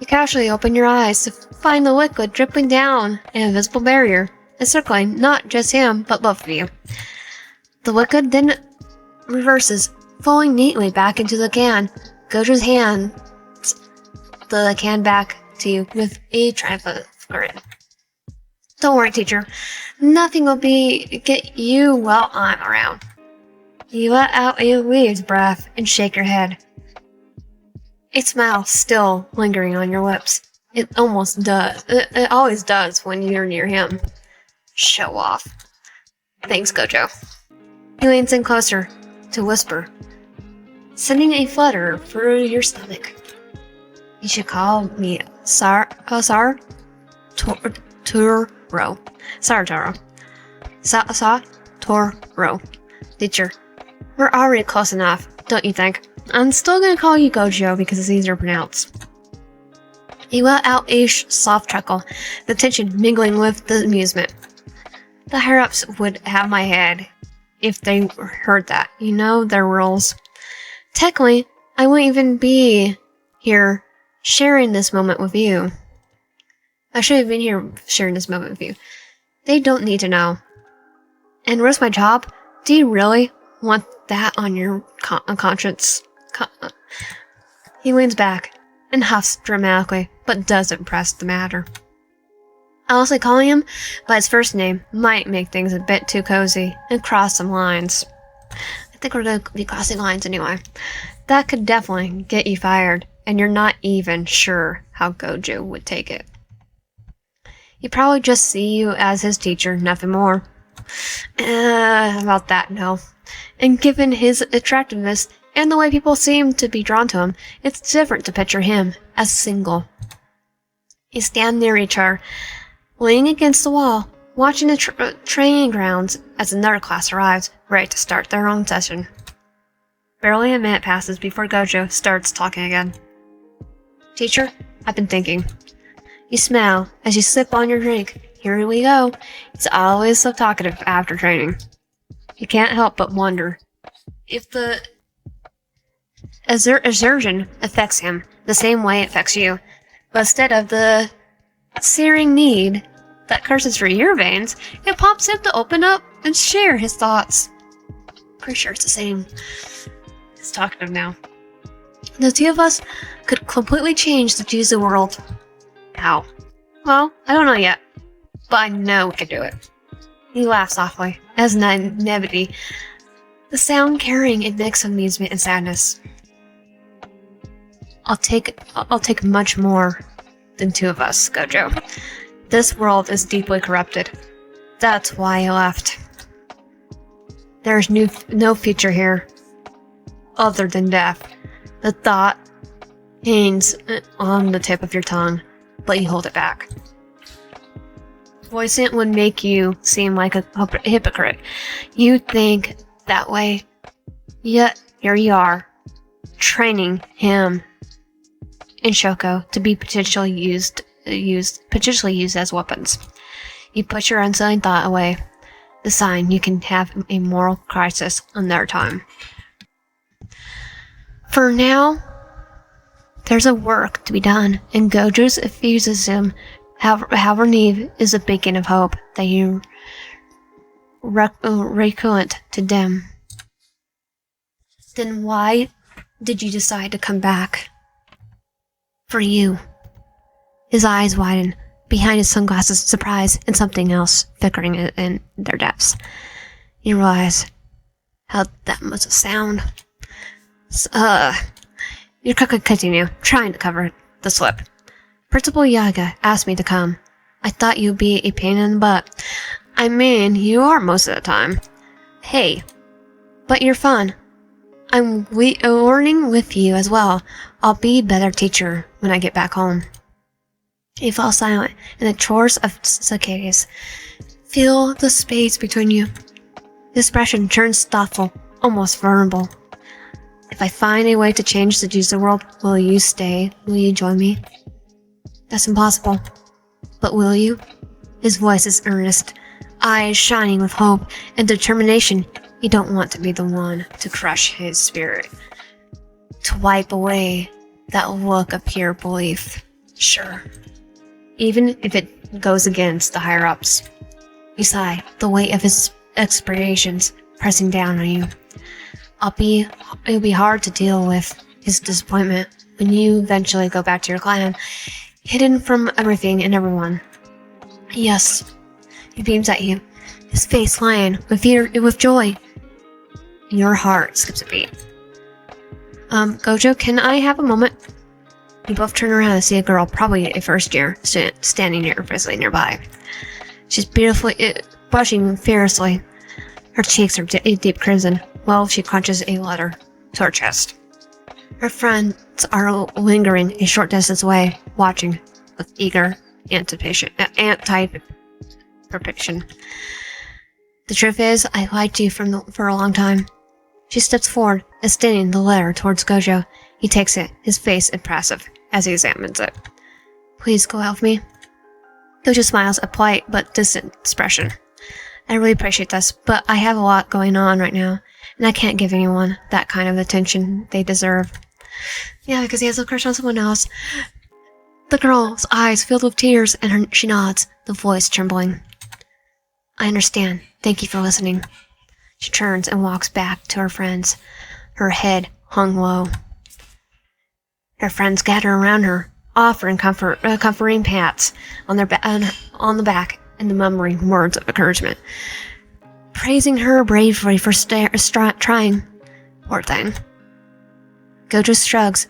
[SPEAKER 1] You casually open your eyes to find the liquid dripping down an invisible barrier, encircling not just him, but both of you. The liquid then reverses, falling neatly back into the can. Gojo's hands the can back to you with a triumphant grin. Don't worry, teacher. Nothing will get you while I'm around. You let out a relieved breath and shake your head. A smile still lingering on your lips. It always does when you're near him. Show off. Thanks, Gojo. He leans in closer to whisper, sending a flutter through your stomach. You should call me Satoru. Teacher, we're already close enough, don't you think? I'm still gonna call you Gojo because it's easier to pronounce. He let out a soft chuckle, the tension mingling with the amusement. The higher-ups would have my head if they heard that. You know their rules. Technically, I wouldn't even be here sharing this moment with you. I should have been here sharing this moment with you. They don't need to know. And risk my job? Do you really want that on your conscience? He leans back and huffs dramatically, but doesn't press the matter. Honestly, calling him by his first name might make things a bit too cozy and cross some lines. I think we're going to be crossing lines anyway. That could definitely get you fired, and you're not even sure how Gojo would take it. He'd probably just see you as his teacher, nothing more. About that, no. And given his attractiveness and the way people seem to be drawn to him, it's different to picture him as single. You stand near each other, leaning against the wall, watching the training grounds as another class arrives, ready to start their own session. Barely a minute passes before Gojo starts talking again. Teacher, I've been thinking. You smile as you sip on your drink. Here we go. It's always so talkative after training. You can't help but wonder if the exertion affects him the same way it affects you, but instead of the searing need that courses through your veins, it prompts him to open up and share his thoughts. Pretty sure it's the same. It's talkative now. The two of us could completely change the Jujutsu world. How? Well, I don't know yet, but I know we can do it. He laughs softly, as naivety, the sound carrying a mix of amusement and sadness. I'll take much more than two of us, Gojo. This world is deeply corrupted. That's why I left. There's no future here, other than death. The thought hangs on the tip of your tongue, but you hold it back. Voicing it would make you seem like a hypocrite. You think that way, yet here you are, training him and Shoko to be potentially used as weapons. You put your unsettling thought away, the sign you can have a moral crisis another time. For now, there's a work to be done, and Gojo's enthusiasm, however naive, is a beacon of hope that you recurrent to them. Then why did you decide to come back? For you. His eyes widen, behind his sunglasses, surprise and something else flickering in their depths. You realize how that must sound. You could continue, trying to cover the slip. Principal Yaga asked me to come. I thought you'd be a pain in the butt. I mean, you are most of the time. Hey, but you're fun. I'm learning with you as well. I'll be a better teacher when I get back home. He falls silent, and the chorus of cicadas fill the space between you. The expression turns thoughtful, almost vulnerable. If I find a way to change the Jujutsu world, will you stay? Will you join me? That's impossible. But will you? His voice is earnest, eyes shining with hope and determination. You don't want to be the one to crush his spirit, to wipe away that look of pure belief. Sure. Even if it goes against the higher-ups. You sigh, the weight of his expectations pressing down on you. It'll be hard to deal with his disappointment when you eventually go back to your clan, hidden from everything and everyone. Yes. He beams at you, his face lion with joy. Your heart skips a beat. Gojo, can I have a moment? You both turn around and see a girl, probably a first year, standing nervously nearby. She's beautifully, blushing fiercely. Her cheeks are deep crimson, while she clutches a letter to her chest. Her friends are lingering a short distance away, watching with eager anticipation. The truth is, I liked you for a long time. She steps forward, extending the letter towards Gojo. He takes it, his face impassive, as he examines it. Please go out with me. Gojo smiles, a polite but distant expression. I really appreciate this, but I have a lot going on right now, and I can't give anyone that kind of attention they deserve. Yeah, because he has a crush on someone else. The girl's eyes filled with tears, and she nods, the voice trembling. I understand. Thank you for listening. She turns and walks back to her friends, her head hung low. Her friends gather around her, offering comforting pats on the back and the murmuring words of encouragement, praising her bravery for trying. Poor thing. Gojo shrugs,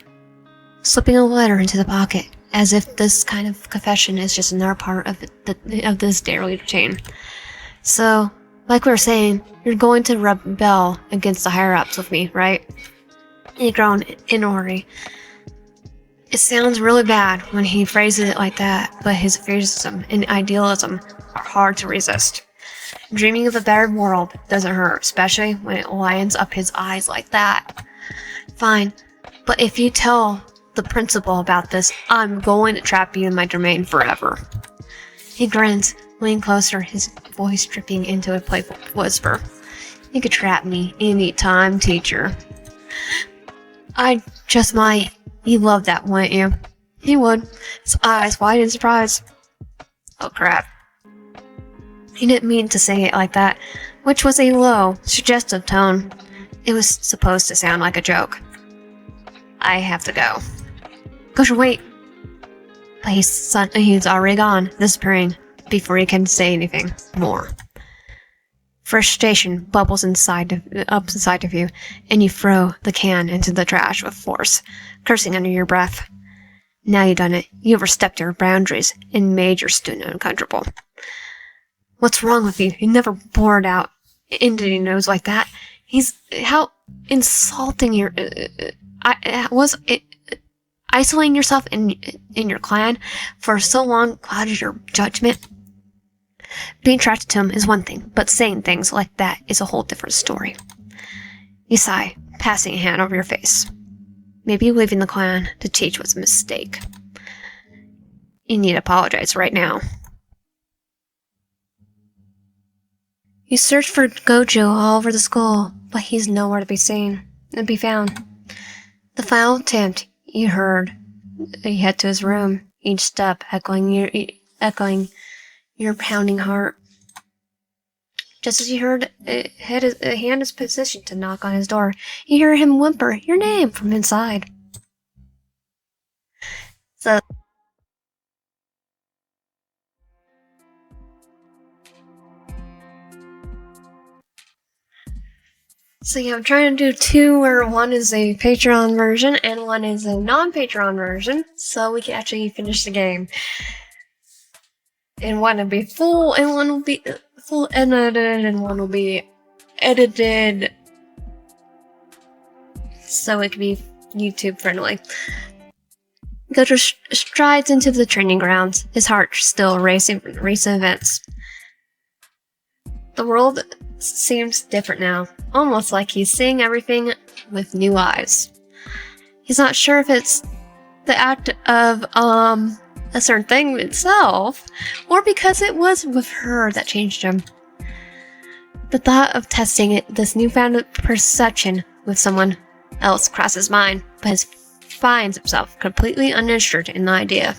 [SPEAKER 1] slipping a letter into the pocket, as if this kind of confession is just another part of this daily routine. So, like we were saying, you're going to rebel against the higher-ups with me, right? You groan inwardly. It sounds really bad when he phrases it like that, but his fearsome and idealism are hard to resist. Dreaming of a better world doesn't hurt, especially when it lines up his eyes like that. Fine, but if you tell the principal about this, I'm going to trap you in my domain forever. He grins, leaning closer, his voice dripping into a playful whisper. You could trap me any time, teacher. I just might. You love that, wouldn't you? He would, his eyes wide in surprise. Oh crap. He didn't mean to say it like that, which was a low, suggestive tone. It was supposed to sound like a joke. I have to go. Gojo, wait. But he's already gone, disappearing, before he can say anything more. Frustration bubbles inside of you, and you throw the can into the trash with force, cursing under your breath. Now you've done it. You overstepped your boundaries and made your student uncomfortable. What's wrong with you? You never bored out entity knows like that. How insulting isolating yourself in your clan for so long clouded your judgment. Being attracted to him is one thing, but saying things like that is a whole different story. You sigh, passing a hand over your face. Maybe leaving the clan to teach was a mistake. You need to apologize right now. You search for Gojo all over the school, but he's nowhere to be seen and be found. The final attempt you heard, you head to his room, each step echoing your pounding heart. Just as you heard a hand is positioned to knock on his door, you hear him whimper your name from inside. So yeah, I'm trying to do two where one is a Patreon version and one is a non-Patreon version, so we can actually finish the game. And one will be full, and one will be full edited, and one will be edited so it can be YouTube friendly. Gojo strides into the training grounds, his heart still racing from recent events. The world seems different now, almost like he's seeing everything with new eyes. He's not sure if it's the act of a certain thing itself, or because it was with her that changed him. The thought of testing this newfound perception with someone else crosses his mind, but he finds himself completely uninterested in the idea.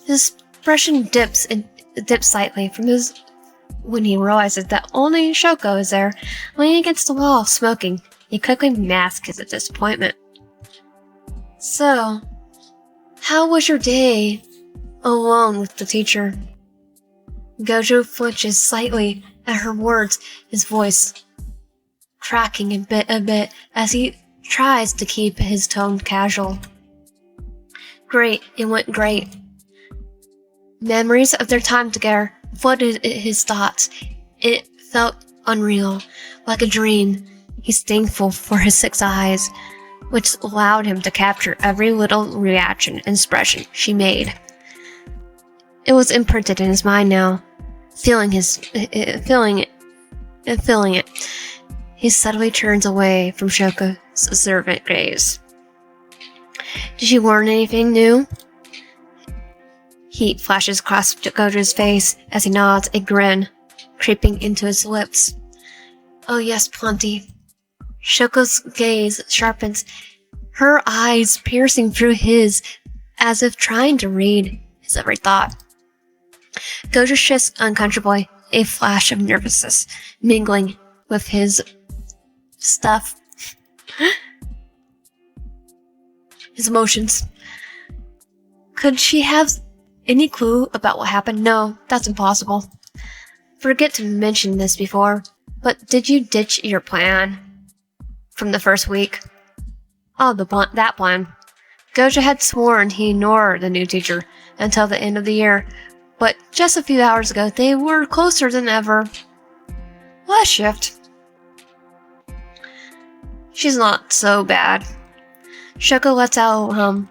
[SPEAKER 1] His expression dips slightly from his when he realizes that only Shoko is there, leaning against the wall, smoking. He quickly masks his disappointment. So, how was your day alone with the teacher? Gojo flinches slightly at her words, his voice cracking a bit as he tries to keep his tone casual. Great, it went great. Memories of their time together flooded his thoughts. It felt unreal, like a dream. He's thankful for his 6 eyes, which allowed him to capture every little reaction and expression she made. It was imprinted in his mind now, feeling it. He suddenly turns away from Shoko's observant gaze. Did you learn anything new? Heat flashes across Gojo's face as he nods, a grin creeping into his lips. Oh yes, plenty. Shoko's gaze sharpens, her eyes piercing through his as if trying to read his every thought. Gojo shifts uncomfortably, a flash of nervousness mingling with his stuff. His emotions. Could she have any clue about what happened? No, that's impossible. Forget to mention this before, but did you ditch your plan from the first week? Oh, that plan. Gojo had sworn he ignored the new teacher until the end of the year, but just a few hours ago they were closer than ever. Last shift. She's not so bad. Shoko lets out a hum.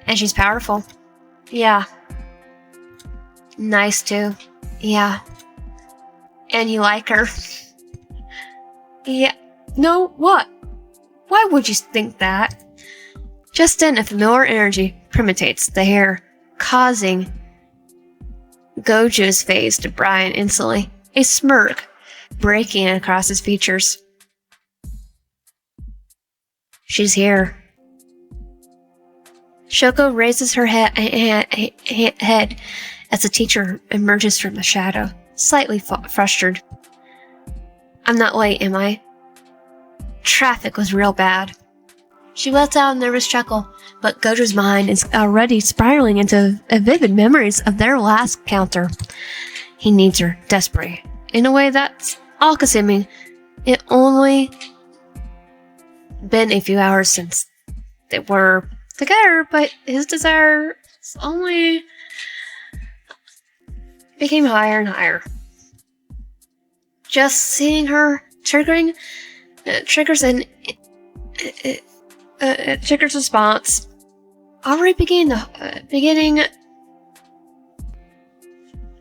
[SPEAKER 1] And she's powerful. Yeah. Nice too. Yeah. And you like her. Yeah. No, what? Why would you think that? Just then, a familiar energy permeates the hair, causing Gojo's face to brighten instantly, a smirk breaking across his features. She's here. Shoko raises her head as the teacher emerges from the shadow, slightly frustrated. I'm not late, am I? Traffic was real bad. She lets out a nervous chuckle, but Gojo's mind is already spiraling into vivid memories of their last encounter. He needs her desperately, in a way that's all-consuming. It only been a few hours since they were together, but his desire only became higher and higher. Just seeing her triggers response. Already beginning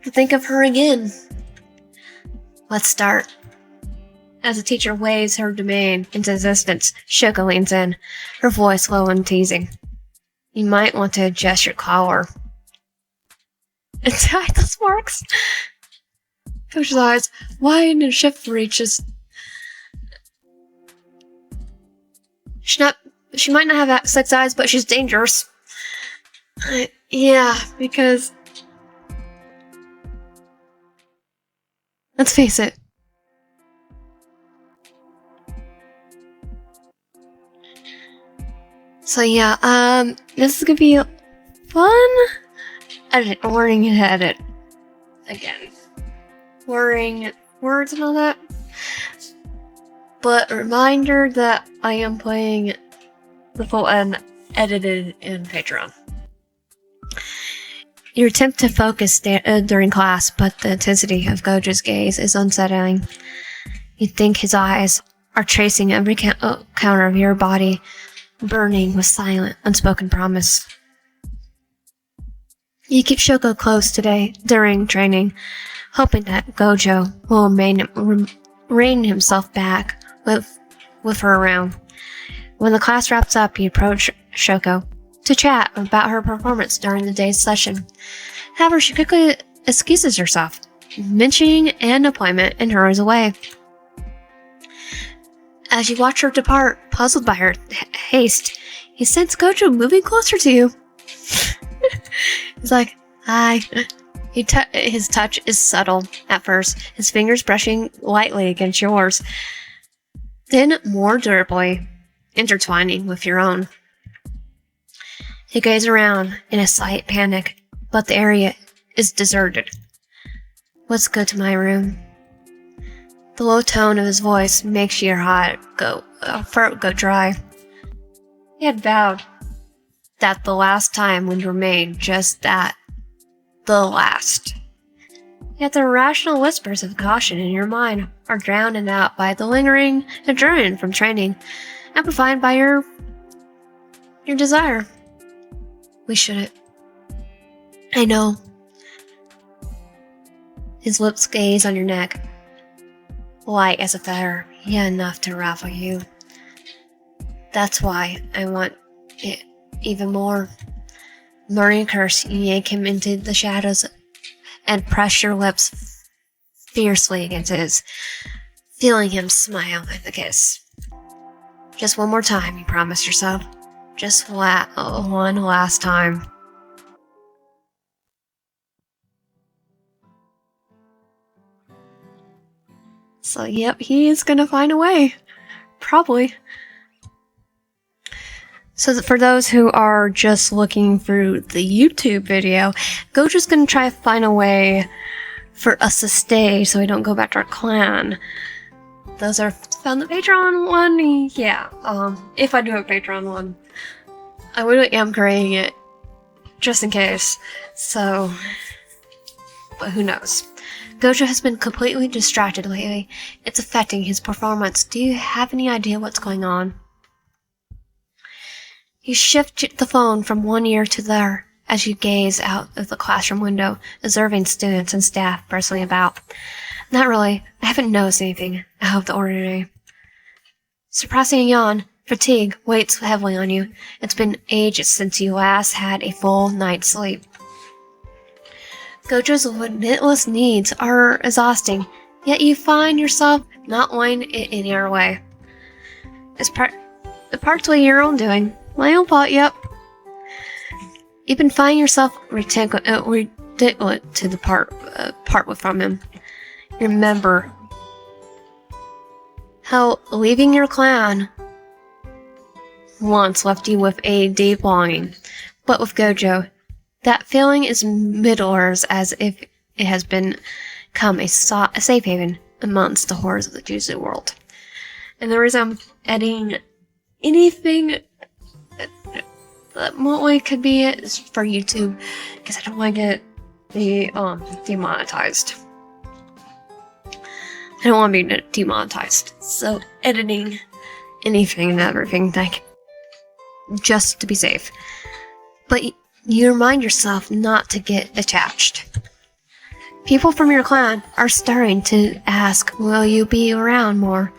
[SPEAKER 1] to think of her again. Let's start. As the teacher waves her domain into existence, Shoko leans in, her voice low and teasing. You might want to adjust your collar. Attack the sparks. Coach's eyes widen and shift reaches. She might not have 6 eyes, but she's dangerous. Yeah, because let's face it. So yeah, this is gonna be fun. Learning to edit again. Learning words and all that. But a reminder that I am playing the full end edited in Patreon. You attempt to focus during class, but the intensity of Gojo's gaze is unsettling. You think his eyes are tracing every counter of your body, burning with silent, unspoken promise. You keep Shoko close today during training, hoping that Gojo will rein himself back with her around. When the class wraps up, you approach Shoko to chat about her performance during the day's session. However, she quickly excuses herself, mentioning an appointment, and hurries away. As you watch her depart, puzzled by her haste, you sense Gojo moving closer to you. He's like, Hi. His touch is subtle at first, his fingers brushing lightly against yours, then more durably intertwining with your own. He gazes around in a slight panic, but the area is deserted. Let's go to my room. The low tone of his voice makes your throat go dry. He had vowed that the last time would remain just that, the last. Yet the irrational whispers of caution in your mind are drowned out by the lingering adrenaline from training, amplified by your desire. We shouldn't. I know. His lips gaze on your neck, light as a feather, yet enough to raffle you. That's why I want it even more. Learning curse, you yank him into the shadows and press your lips fiercely against his, feeling him smile with a kiss. Just one more time, you promise yourself. Just one last time. So, yep, he is gonna find a way. Probably. So for those who are just looking through the YouTube video, Gojo's gonna try to find a way for us to stay so we don't go back to our clan. Those are found the Patreon one, yeah. If I do a Patreon one, I really am creating it just in case. So, but who knows? Gojo has been completely distracted lately. It's affecting his performance. Do you have any idea what's going on? You shift the phone from one ear to the other as you gaze out of the classroom window, observing students and staff bustling about. Not really. I haven't noticed anything out of the ordinary. Suppressing a yawn, fatigue weighs heavily on you. It's been ages since you last had a full night's sleep. Gojo's limitless needs are exhausting, yet you find yourself not wanting it any other way. It's partly your own doing. My own fault, yep. You've been finding yourself ridiculous to the part from him. You remember how leaving your clan once left you with a deep longing, but with Gojo, that feeling is mirrors as if it has become a safe haven amongst the horrors of the Jujutsu world. And the reason I'm editing anything that remotely could be it is for YouTube, because I don't want to get demonetized. I don't want to be demonetized, so editing anything and everything, like, just to be safe. But you remind yourself not to get attached. People from your clan are starting to ask, will you be around more?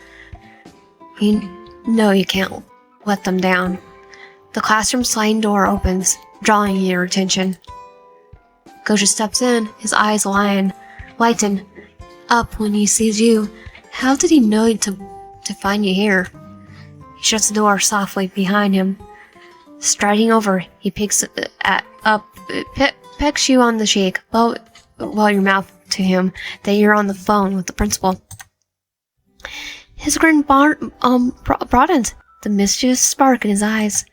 [SPEAKER 1] You know you can't let them down. The classroom sliding door opens, drawing your attention. Gojo steps in, his eyes lighten up when he sees you. How did he know to find you here? He shuts the door softly behind him. Striding over, he pecks you on the cheek, while your mouth to him that you're on the phone with the principal. His grin broadens, the mischievous spark in his eyes.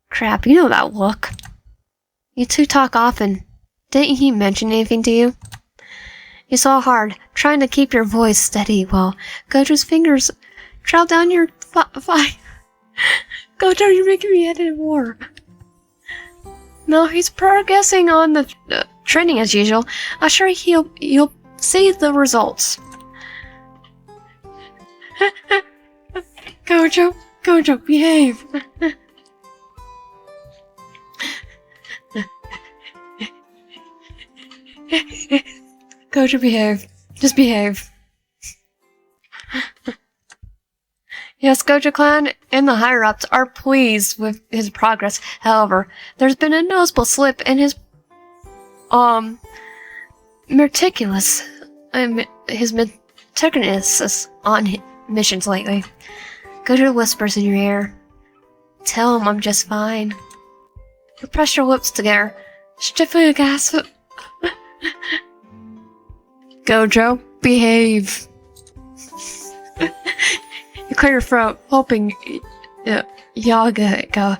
[SPEAKER 1] Crap, you know that look. You two talk often. Didn't he mention anything to you? You swallow hard, trying to keep your voice steady while Gojo's fingers trail down your thigh. Gojo, you're making me edit more. No, he's progressing on the training as usual. I'm sure you'll see the results. Gojo, behave. Gojo, behave. Just behave. Yes, Gojo Clan and the higher-ups are pleased with his progress. However, there's been a noticeable slip in his meticulous on missions lately. Gojo whispers in your ear. Tell him I'm just fine. You press your lips together, Stiffly gasp. Gojo, behave. You clear your throat, hoping Yaga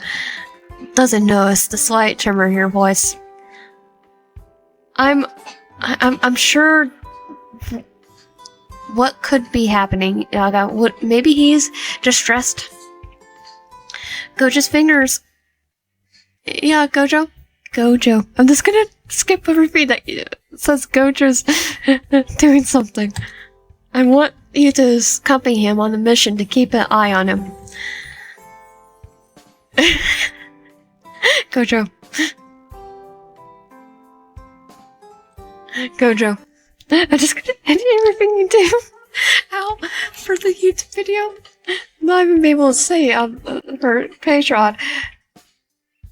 [SPEAKER 1] doesn't notice the slight tremor in your voice. I'm sure what could be happening, Yaga. Maybe he's distressed. Gojo's fingers. Yeah, Gojo. I'm just gonna skip everything that says Gojo's doing something. I want you to accompany him on the mission to keep an eye on him. Gojo. I'm just gonna edit everything you do out for the YouTube video. I'm not even able to say for Patreon.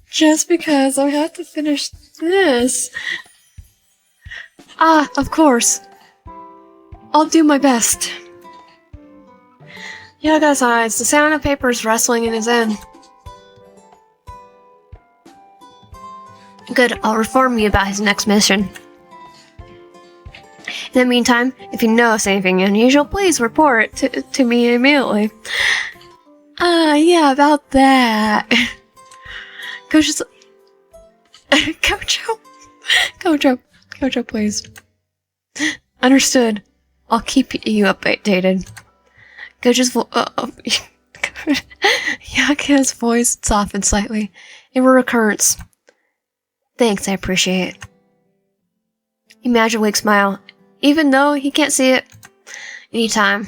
[SPEAKER 1] Just because I have to finish this. Of course. I'll do my best. Yaga's eyes, the sound of papers rustling in his end. Good, I'll inform you about his next mission. In the meantime, if you notice anything unusual, please report it to me immediately. Yeah, about that. Gojo, please. Understood. I'll keep you updated. Gojo's Yaga's voice softened slightly. A recurrence. Thanks, I appreciate it. Imagine a weak smile, even though he can't see it. Anytime.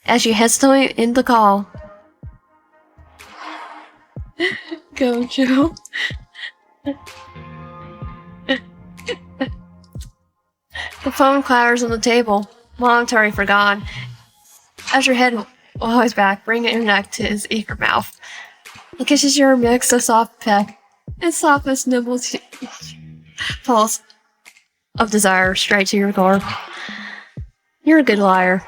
[SPEAKER 1] As you hesitate in the call. Gojo. The phone clatters on the table. Momentary forgone. As your head lies back, bring your neck to his eager mouth. He kisses your mix of soft peck and softest nibbles pulse of desire straight to your core. You're a good liar.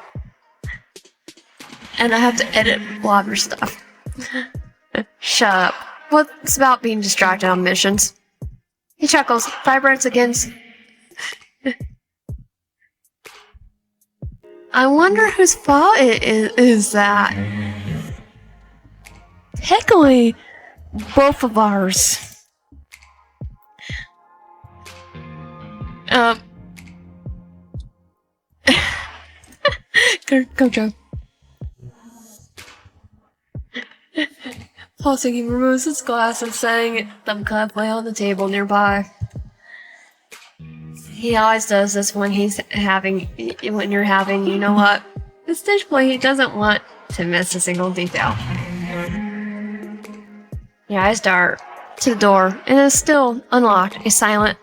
[SPEAKER 1] And I have to edit a lot of your stuff. Shut up. What's about being distracted on missions? He chuckles, vibrates against. I wonder whose fault is that. Technically, both of ours. Gojo. Pausing, he removes his glasses, setting them carefully on the table nearby. He always does this when you're having, you know what? This display, he doesn't want to miss a single detail. Your eyes dart to the door, and it's still unlocked, a silent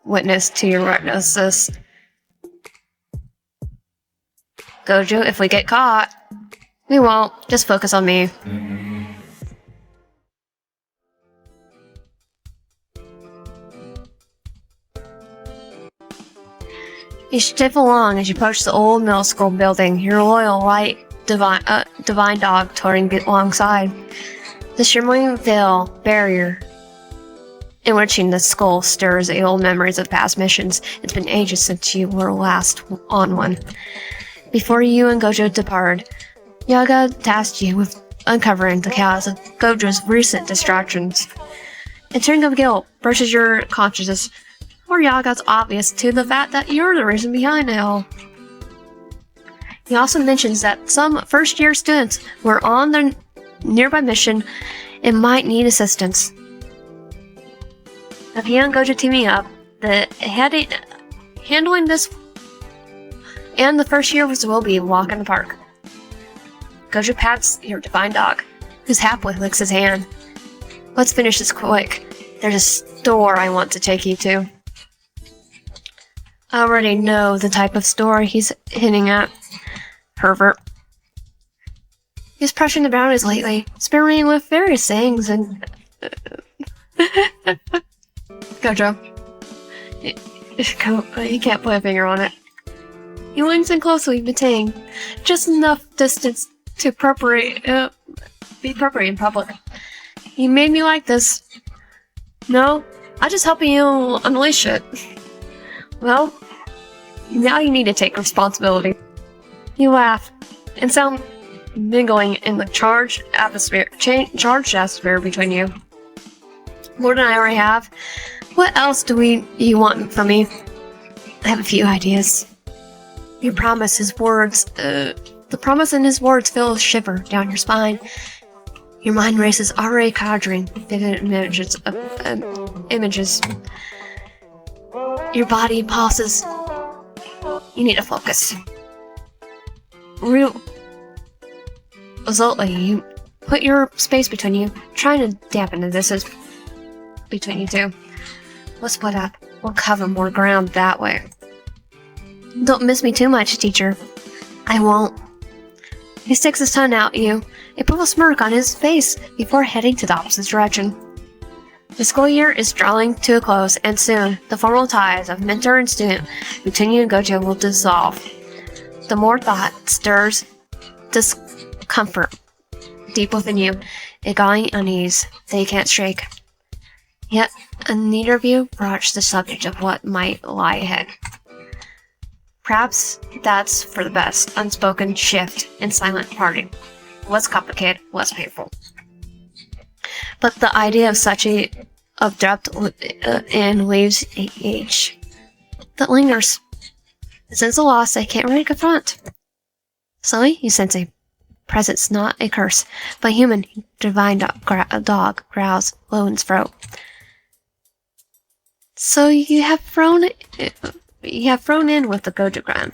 [SPEAKER 1] witness to your recklessness. Gojo, if we get caught, we won't. Just focus on me. You stiff along as you approach the old middle school building, your loyal white divine dog touring alongside. The shimmering veil barrier enriching the skull stirs the old memories of past missions. It's been ages since you were last on one. Before you and Gojo departed, Yaga tasked you with uncovering the chaos of Gojo's recent distractions. A tinge of guilt brushes your consciousness. Or Yaga's obvious to the fact that you're the reason behind it all. He also mentions that some first-year students were on the nearby mission and might need assistance. If he and Gojo teaming up, handling this and the first year will be a walk in the park. Gojo pats your divine dog, who's happily licks his hand. Let's finish this quick. There's a store I want to take you to. I already know the type of store he's hinting at. Pervert. He's pushing the boundaries lately, experimenting with various things and... Gojo. He can't put a finger on it. He leans in closely, maintaining just enough distance to be appropriate in public. He made me like this. No, I'm just helping you unleash it. Well, now you need to take responsibility. You laugh and sound mingling in the charged atmosphere between you. More than I already have. What else you want from me? I have a few ideas. Your promise, his words, the promise in his words feel a shiver down your spine. Your mind races, already conjuring vivid images. Your body pulses. You need to focus. Resultantly, you put your space between you, trying to dampen the distance between you two. We'll split up. We'll cover more ground that way. Don't miss me too much, teacher. I won't. He sticks his tongue out at you, a purple smirk on his face before heading to the opposite direction. The school year is drawing to a close, and soon the formal ties of mentor and student between you and Gojo will dissolve. The more thought stirs discomfort deep within you, a galling unease that you can't shake. Yet, neither of you broach the subject of what might lie ahead. Perhaps that's for the best, unspoken shift in silent parting. Less complicated, less painful. But the idea of such a abrupt end leaves a age that lingers. A sense of loss I can't really confront. Slowly, you sense a presence, not a curse, but a human, divine dog growls low in its throat. So you have thrown in with the Gojo-gran.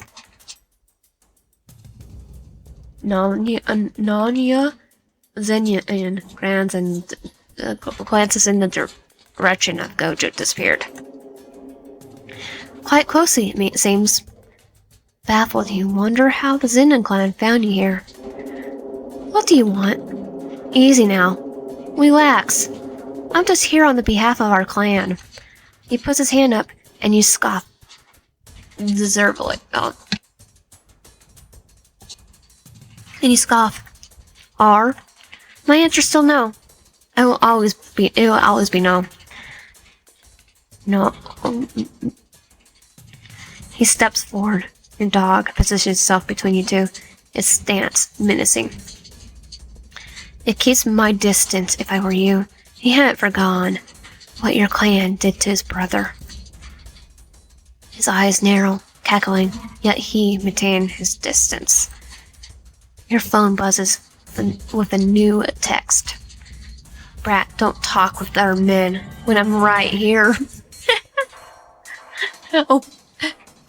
[SPEAKER 1] Nanya Zenyan grants and glances in the direction of Gojo disappeared. Quite closely, it seems. Baffled, you wonder how the Zenin clan found you here. What do you want? Easy now. Relax. I'm just here on the behalf of our clan. He puts his hand up, and you scoff. Deservedly. Oh. And you scoff. R? My answer's still no. It will always be no. No. He steps forward. Your dog positions itself between you two, its stance menacing. It keeps my distance if I were you. He hadn't forgone what your clan did to his brother. His eyes narrow, cackling, yet he maintained his distance. Your phone buzzes with a new text. Brat, don't talk with our men when I'm right here. Oh,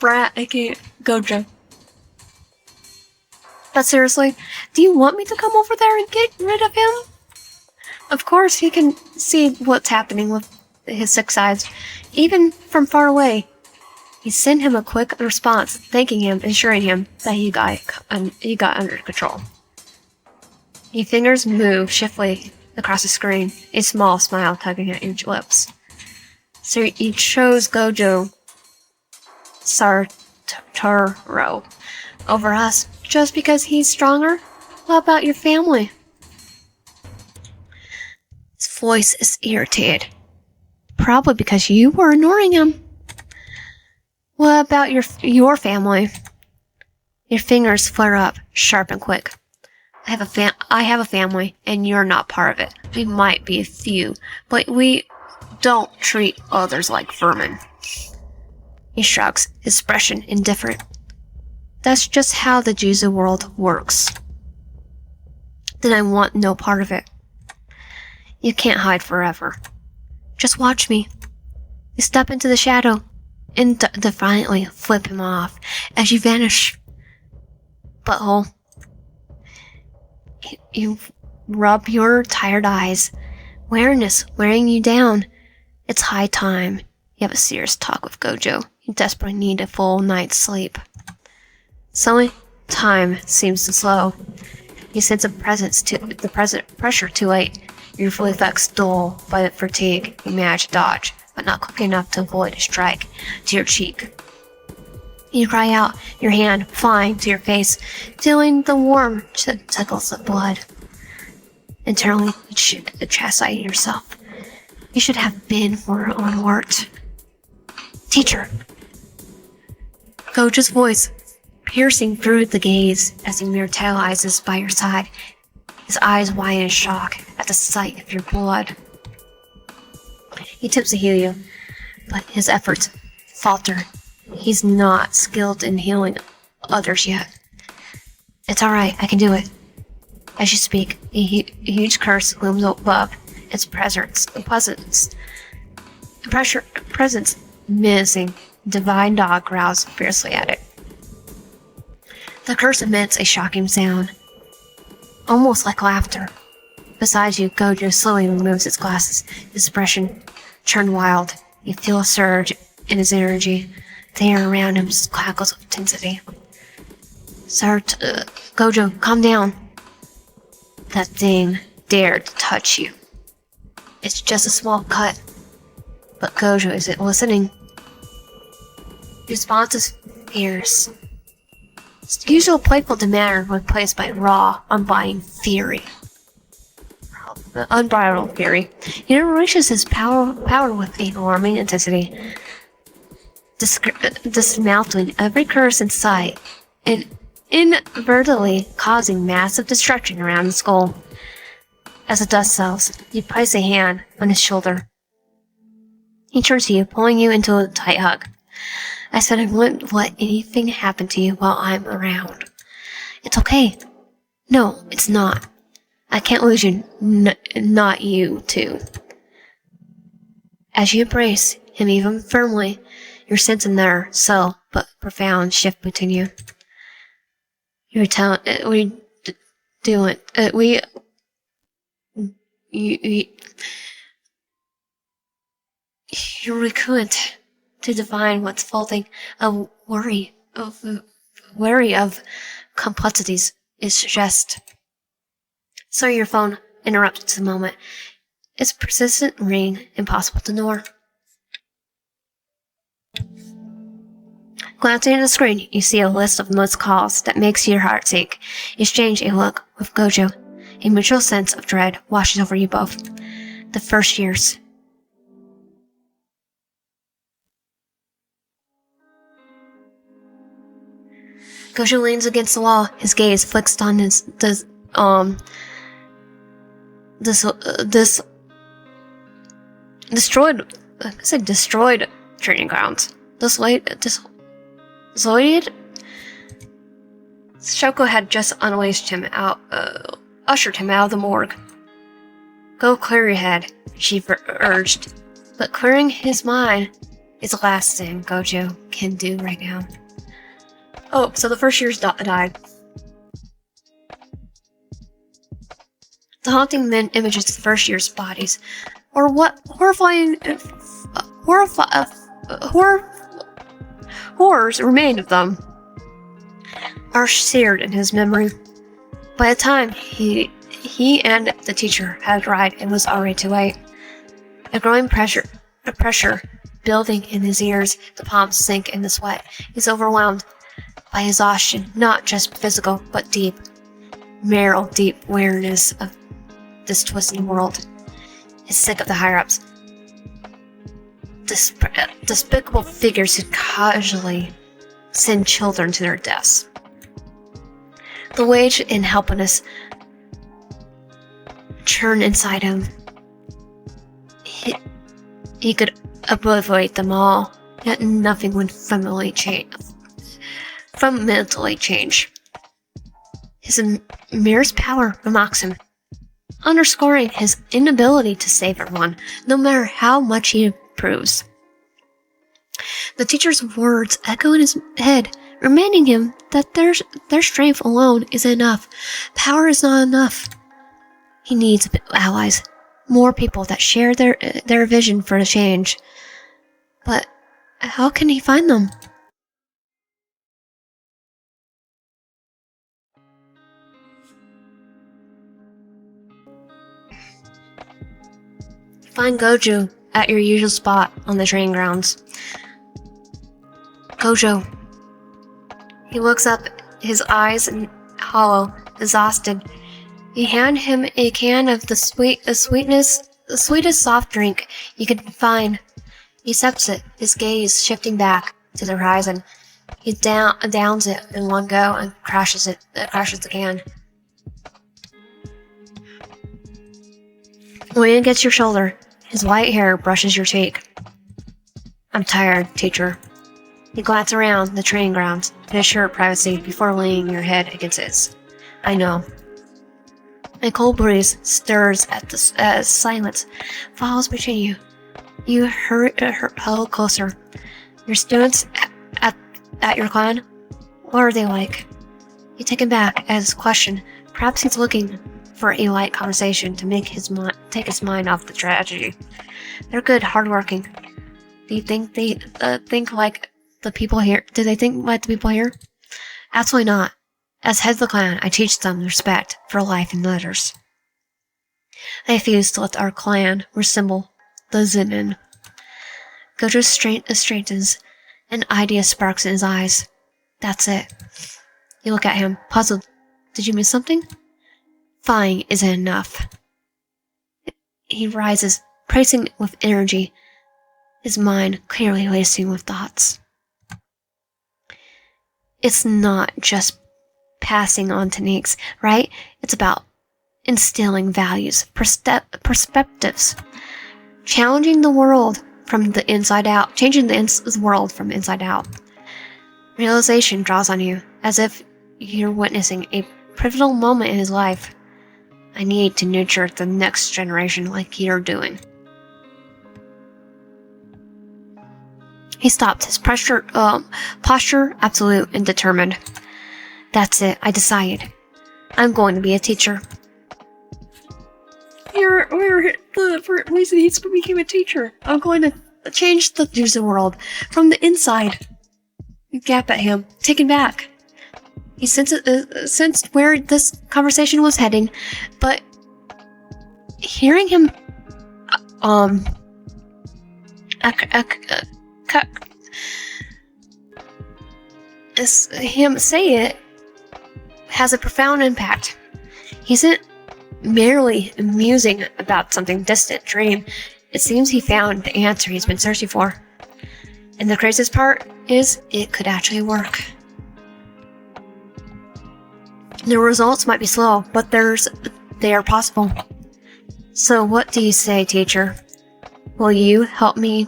[SPEAKER 1] Brat, I can't. Gojo. But seriously, do you want me to come over there and get rid of him? Of course, he can see what's happening with his 6 eyes, even from far away. You send him a quick response, thanking him, assuring him that he got under control. Your fingers move swiftly across the screen, a small smile tugging at your lips. So you chose Gojo Satoru over us just because he's stronger? What about your family? His voice is irritated. Probably because you were ignoring him. What about your family? Your fingers flare up, sharp and quick. I have a family, and you're not part of it. We might be a few, but we don't treat others like vermin. He shrugs, expression indifferent. That's just how the Jujutsu world works. Then I want no part of it. You can't hide forever. Just watch me. You step into the shadow and defiantly flip him off as you vanish. Butthole. You rub your tired eyes. Weariness wearing you down. It's high time. You have a serious talk with Gojo. You desperately need a full night's sleep. Suddenly, time seems to slow. You sense the pressure too late. Your reflex dull by the fatigue. You manage to dodge, but not quick enough to avoid a strike to your cheek. You cry out, your hand flying to your face, feeling the warm tickles of blood. Internally, you chastise yourself. You should have been more alert. Teacher. Gojo's voice piercing through the gaze as he materializes by your side, his eyes wide in shock at the sight of your blood. He attempts to heal you, but his efforts falter. He's not skilled in healing others yet. It's alright, I can do it. As you speak, a huge curse looms above its presence menacing. Divine dog growls fiercely at it. The curse emits a shocking sound, almost like laughter. Beside you, Gojo slowly removes its glasses, his expression turned wild. You feel a surge in his energy. The air around him crackles with intensity. Gojo, calm down. That thing dared to touch you. It's just a small cut. But Gojo isn't listening. His response is fierce. His usual playful demeanor replaced by raw, unbridled fury. He unleashes his power with alarming intensity, dismantling every curse in sight and inadvertently causing massive destruction around his skull. As the dust settles, you place a hand on his shoulder. He turns to you, pulling you into a tight hug. I said I wouldn't let anything happen to you while I'm around. It's okay. No, it's not. I can't lose you, not you, too. As you embrace him even firmly, you're sensing their subtle but profound shift between you. You're recurrent to define what's folding, a wary of complexities is just. So your phone interrupts the moment. Its persistent ring impossible to ignore. Glancing at the screen, you see a list of missed calls that makes your heart sink. You exchange a look with Gojo. A mutual sense of dread washes over you both. The first years. Gojo leans against the wall, his gaze fixed on this destroyed training grounds. Destroyed? Shoko had just ushered him out of the morgue. Go clear your head, she urged. But clearing his mind is the last thing Gojo can do right now. Oh, so the first year's died. The haunting images of the first year's bodies, or what horrors remained of them, are seared in his memory. By the time he and the teacher had arrived, it was already too late. A growing pressure building in his ears, the palms sink in the sweat. He's overwhelmed by exhaustion, not just physical, but deep awareness of this twisting world. He's sick of the higher-ups. Despicable figures who casually send children to their deaths. The rage and helplessness churn inside him. He could obliterate them all, yet nothing would fundamentally change. His merest power mocks him, underscoring his inability to save everyone, no matter how much he improves. The teacher's words echo in his head, reminding him that their strength alone isn't enough. Power is not enough. He needs allies, more people that share their vision for the change. But how can he find them? Find Gojo at your usual spot on the training grounds. Gojo. He looks up, his eyes hollow, exhausted. You hand him a can of the sweetness the sweetest soft drink you can find. He sips it, his gaze shifting back to the horizon. He downs it in one go and crashes the can. Weighing against your shoulder, his white hair brushes your cheek. I'm tired, teacher. You glance around the training grounds and assure privacy before laying your head against his. I know. A cold breeze stirs at the as silence falls between you. You hurry closer. Your students at your clan? What are they like? You take him back at his question. Perhaps he's looking for a light conversation to take his mind off the tragedy. They're good, hardworking. Do you think they think like the people here? Do they think like the people here? Absolutely not. As head of the clan, I teach them respect for life and others. I refuse to let our clan resemble the Zenin. Gojo straightens. An idea sparks in his eyes. That's it. You look at him, puzzled. Did you miss something? Fine isn't enough. He rises, pressing with energy, his mind clearly racing with thoughts. It's not just passing on techniques, right? It's about instilling values, perspectives, challenging the world from the inside out, changing the world from inside out. Realization draws on you, as if you're witnessing a pivotal moment in his life. I need to nurture the next generation like you're doing. He stopped, his posture absolute and determined. That's it, I decided. I'm going to be a teacher. We're the reason he became a teacher. I'm going to change the Jujutsu world from the inside. You gap at him, taken back. He sensed where this conversation was heading, but hearing him, him say it has a profound impact. He isn't merely musing about something distant dream. It seems he found the answer he's been searching for. And the craziest part is, it could actually work. The results might be slow, but they are possible. So what do you say, teacher? Will you help me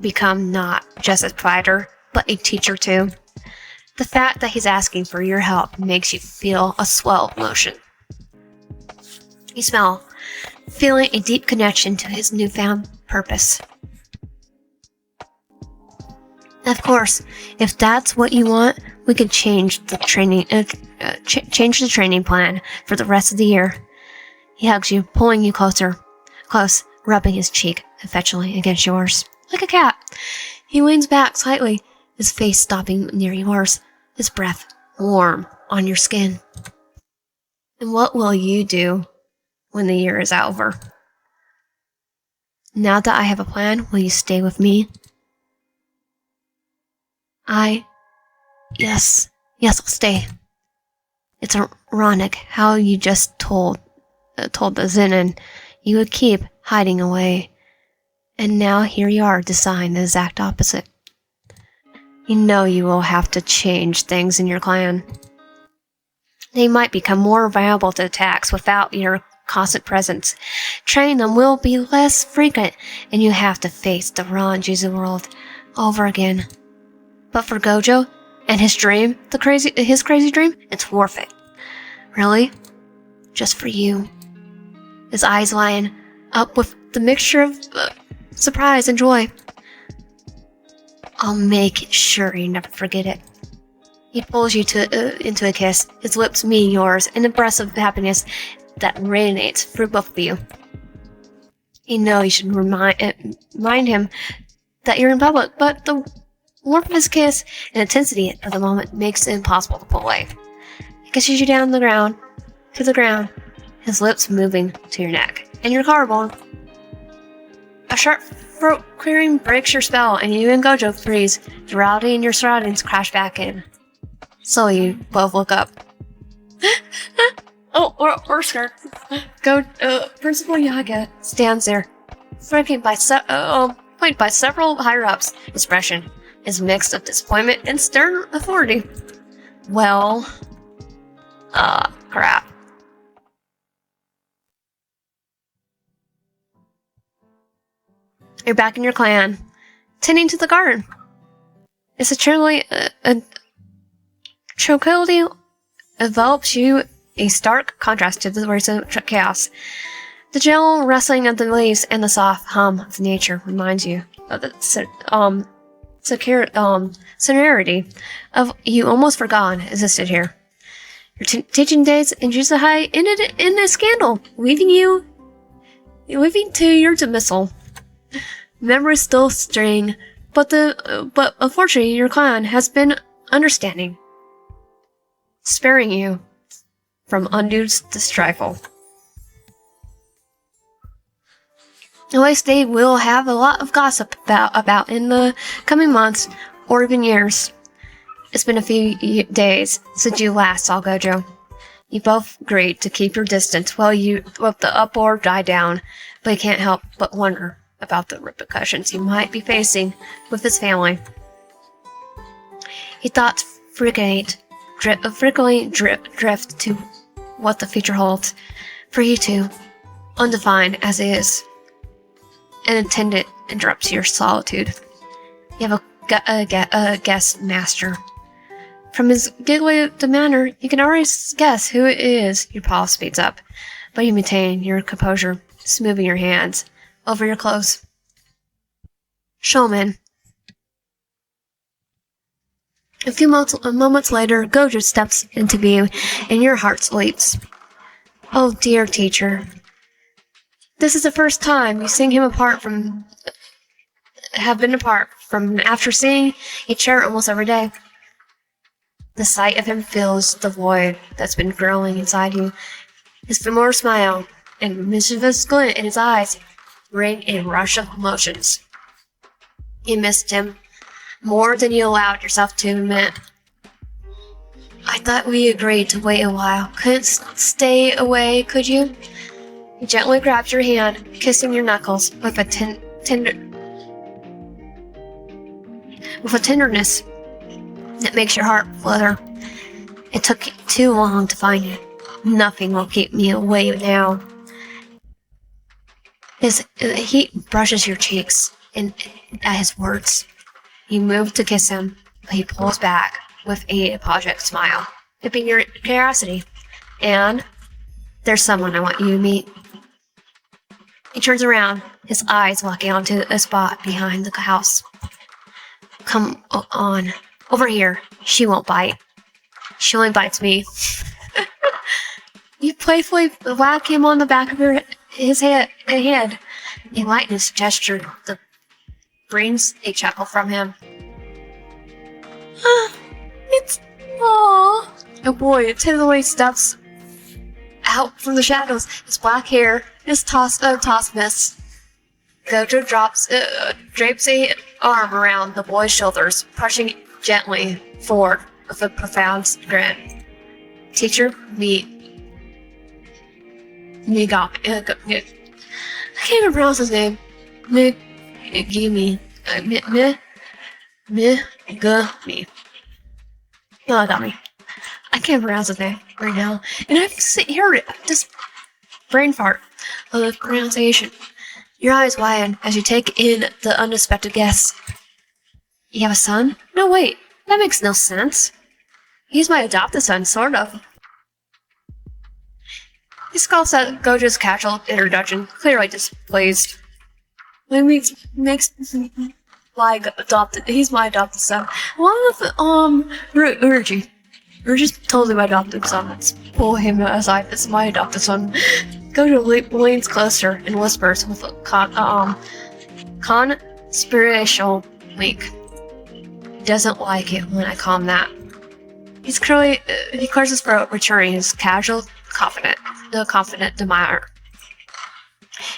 [SPEAKER 1] become not just a fighter, but a teacher too? The fact that he's asking for your help makes you feel a swell emotion. You smile, feeling a deep connection to his newfound purpose. Of course, if that's what you want, we can change the training plan for the rest of the year. He hugs you, pulling you close, rubbing his cheek affectionately against yours, like a cat. He leans back slightly, his face stopping near yours, his breath warm on your skin. And what will you do when the year is over? Now that I have a plan, will you stay with me? Yes, I'll stay. It's ironic how you just told the Zenin you would keep hiding away, and now here you are deciding the exact opposite. You know you will have to change things in your clan. They might become more viable to attacks without your constant presence. Training them will be less frequent, and you have to face the raw Jujutsu world over again. But for Gojo and his dream, his crazy dream, it's worth it. Really? Just for you. His eyes line up with the mixture of surprise and joy. I'll make sure you never forget it. He pulls you into a kiss, his lips meeting yours, in a breath of happiness that radiates through both of you. You know you should remind him that you're in public, but the warmth of his kiss and intensity of the moment makes it impossible to pull away. He kisses you down to the ground, his lips moving to your neck and your collarbone. A sharp throat clearing breaks your spell, and you and Gojo freeze. The reality in your surroundings crash back in. So you both look up. or skirt. Principal Yaga stands there, flanked by several higher-ups. Expression is mixed of disappointment and stern authority. Well, crap. You're back in your clan, tending to the garden. It's a tranquility envelops you, a stark contrast to the recent chaos. The gentle rustling of the leaves and the soft hum of nature reminds you of the serenity of you almost forgotten existed here. Your teaching days in Jujutsu Kaisen ended in a scandal, leaving to your dismissal. Memories still string, but unfortunately your clan has been understanding, sparing you from undue strife. At least they will have a lot of gossip about in the coming months or even years. It's been a few days since you last saw Gojo. You both agreed to keep your distance while the uproar died down, but you can't help but wonder about the repercussions he might be facing with his family. He thought frequently drift to what the future holds for you two, undefined as it is. An attendant interrupts your solitude. You have a guest master. From his giggly demeanor, you can already guess who it is. Your pulse speeds up, but you maintain your composure, smoothing your hands over your clothes. Showman. A few moments later, Gojo steps into view, and your heart leaps. Oh, dear teacher. This is the first time you sing him have been apart from after seeing each other almost every day. The sight of him fills the void that's been growing inside you. His familiar smile and mischievous glint in his eyes bring a rush of emotions. You missed him more than you allowed yourself to admit. I thought we agreed to wait a while. Couldn't stay away, could you? He gently grabs your hand, kissing your knuckles with a tenderness that makes your heart flutter. It took too long to find you. Nothing will keep me away now. His heat brushes your cheeks at his words. You move to kiss him, but he pulls back with a apologetic smile, pipping your curiosity. And there's someone I want you to meet. He turns around, his eyes locking onto a spot behind the house. Come on, over here. She won't bite. She only bites me. You playfully whack him on the back of his head. A lightness gesture that brings a chuckle from him. A boy tenderly steps out from the shadows, his black hair, his tossed mist. Gojo drapes a arm around the boy's shoulders, pushing gently forward with a profound grin. Teacher, I can't even pronounce his name. Migimi. Migami. Oh, got me. I can't pronounce his name right now. And I've heard it. This brain fart of the pronunciation. Your eyes widen as you take in the unexpected guess. You have a son? No, wait. That makes no sense. He's my adopted son, sort of. He scoffs at Gojo's casual introduction, clearly displeased. He's my adopted son. Along with, Urgi. Urgi's totally my adopted son. Let's pull him aside. This is my adopted son. Gojo leans closer and whispers with a conspirational wink. He doesn't like it when I call him that. He clears his throat, returning his casual, confident demeanor.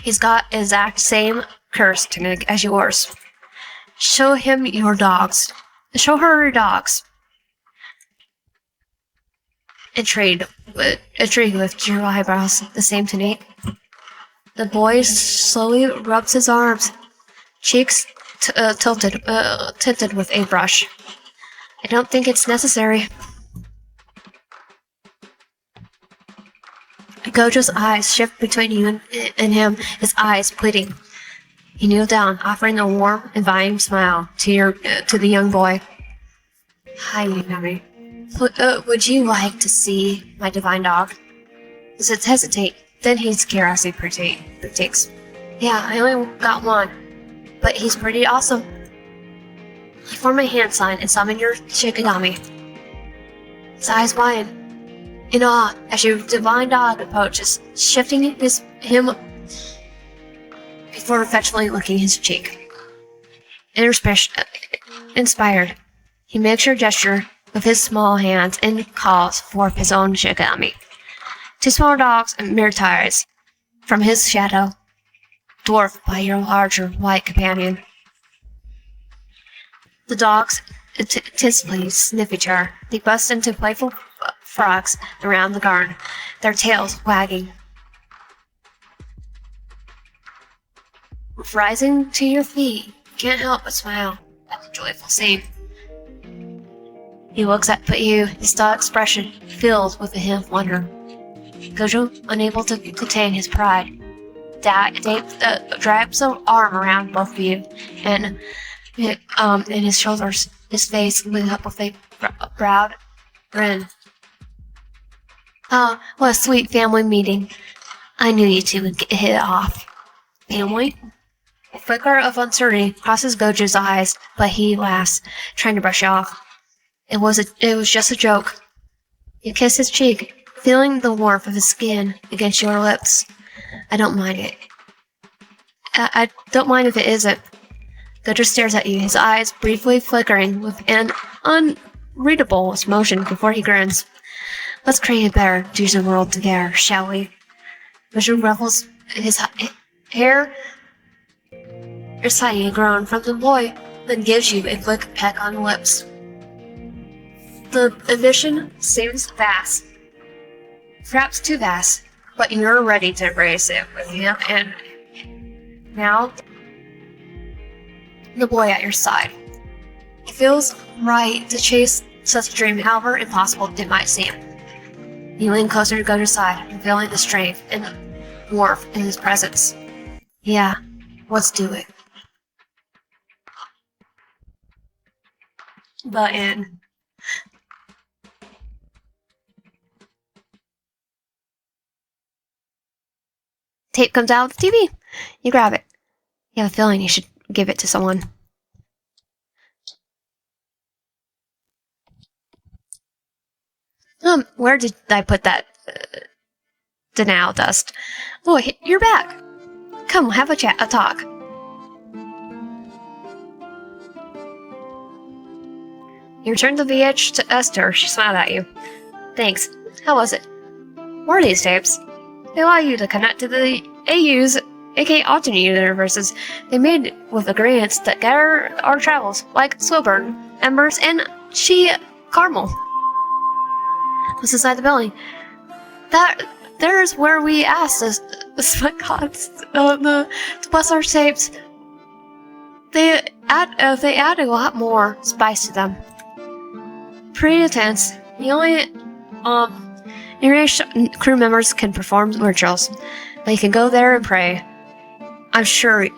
[SPEAKER 1] He's got exact same curse technique as yours. Show him your dogs. Show her your dogs. Intrigued with your eyebrows the same to Nate. The boy slowly rubs his arms, cheeks tinted with a brush. I don't think it's necessary. Gojo's eyes shift between you and him, his eyes pleading. He kneeled down, offering a warm, inviting smile to the young boy. Hi, Yandere. Would you like to see my divine dog? He says hesitate, then he's curiously partakes. Yeah, I only got one, but he's pretty awesome. You form a hand sign and summon your Shikigami. His eyes widen in awe as your divine dog approaches, shifting him before affectionately licking his cheek. Inspired, he makes your gesture with his small hands and calls forth his own Shikigami. Two small dogs and mere tires from his shadow, dwarfed by your larger white companion. The dogs intensely sniff each other. They bust into playful frogs around the garden, their tails wagging. Rising to your feet, you can't help but smile at the joyful scene. He looks up at you, his dog expression filled with a hint of wonder. Gojo, unable to contain his pride, drags an arm around both of you, and in his shoulders, his face lit up with a proud grin. Oh, what a sweet family meeting. I knew you two would hit it off. Family? A flicker of uncertainty crosses Gojo's eyes, but he laughs, trying to brush it off. It was just a joke. You kiss his cheek, feeling the warmth of his skin against your lips. I don't mind it. I don't mind if it isn't. Gojo stares at you, his eyes briefly flickering with an unreadable emotion before he grins. Let's create a better Jujutsu world together, shall we? Gojo ruffles his hair, reciting a groan from the boy, then gives you a quick peck on the lips. The ambition seems vast, perhaps too vast, but you're ready to embrace it with him and now the boy at your side. It feels right to chase such a dream, however impossible it might seem. You lean closer to Gojo's side, feeling the strength and warmth in his presence. Yeah, let's do it. Button. Tape comes out of the TV. You grab it. You have a feeling you should give it to someone. Where did I put that Denal dust? Oh, you're back. Come, have a talk. You returned the VH to Esther. She smiled at you. Thanks. How was it? What are these tapes? They allow you to connect to the AU's, aka alternate universes, they made with agreements that gather our travels, like Swilburn, Embers, and Caramel. What's inside the building? There's where we asked this my God, to bless our tapes. They add a lot more spice to them. Pretty intense. The only crew members can perform rituals, but you can go there and pray. I'm sure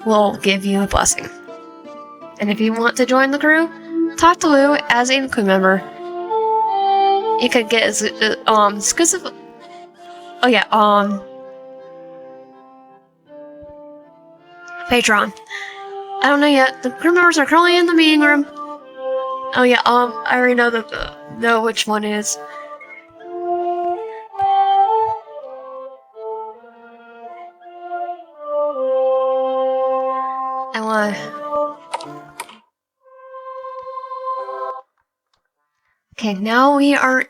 [SPEAKER 1] we'll give you a blessing. And if you want to join the crew, talk to Lou as a crew member. You could get exclusive. Oh yeah, Patreon. I don't know yet. The crew members are currently in the meeting room. Oh yeah, I already know which one is. Okay, now we're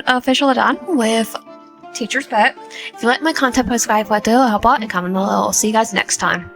[SPEAKER 1] officially done with Teacher's Pet. If you like my content, subscribe, like, help out, and comment below. I'll see you guys next time.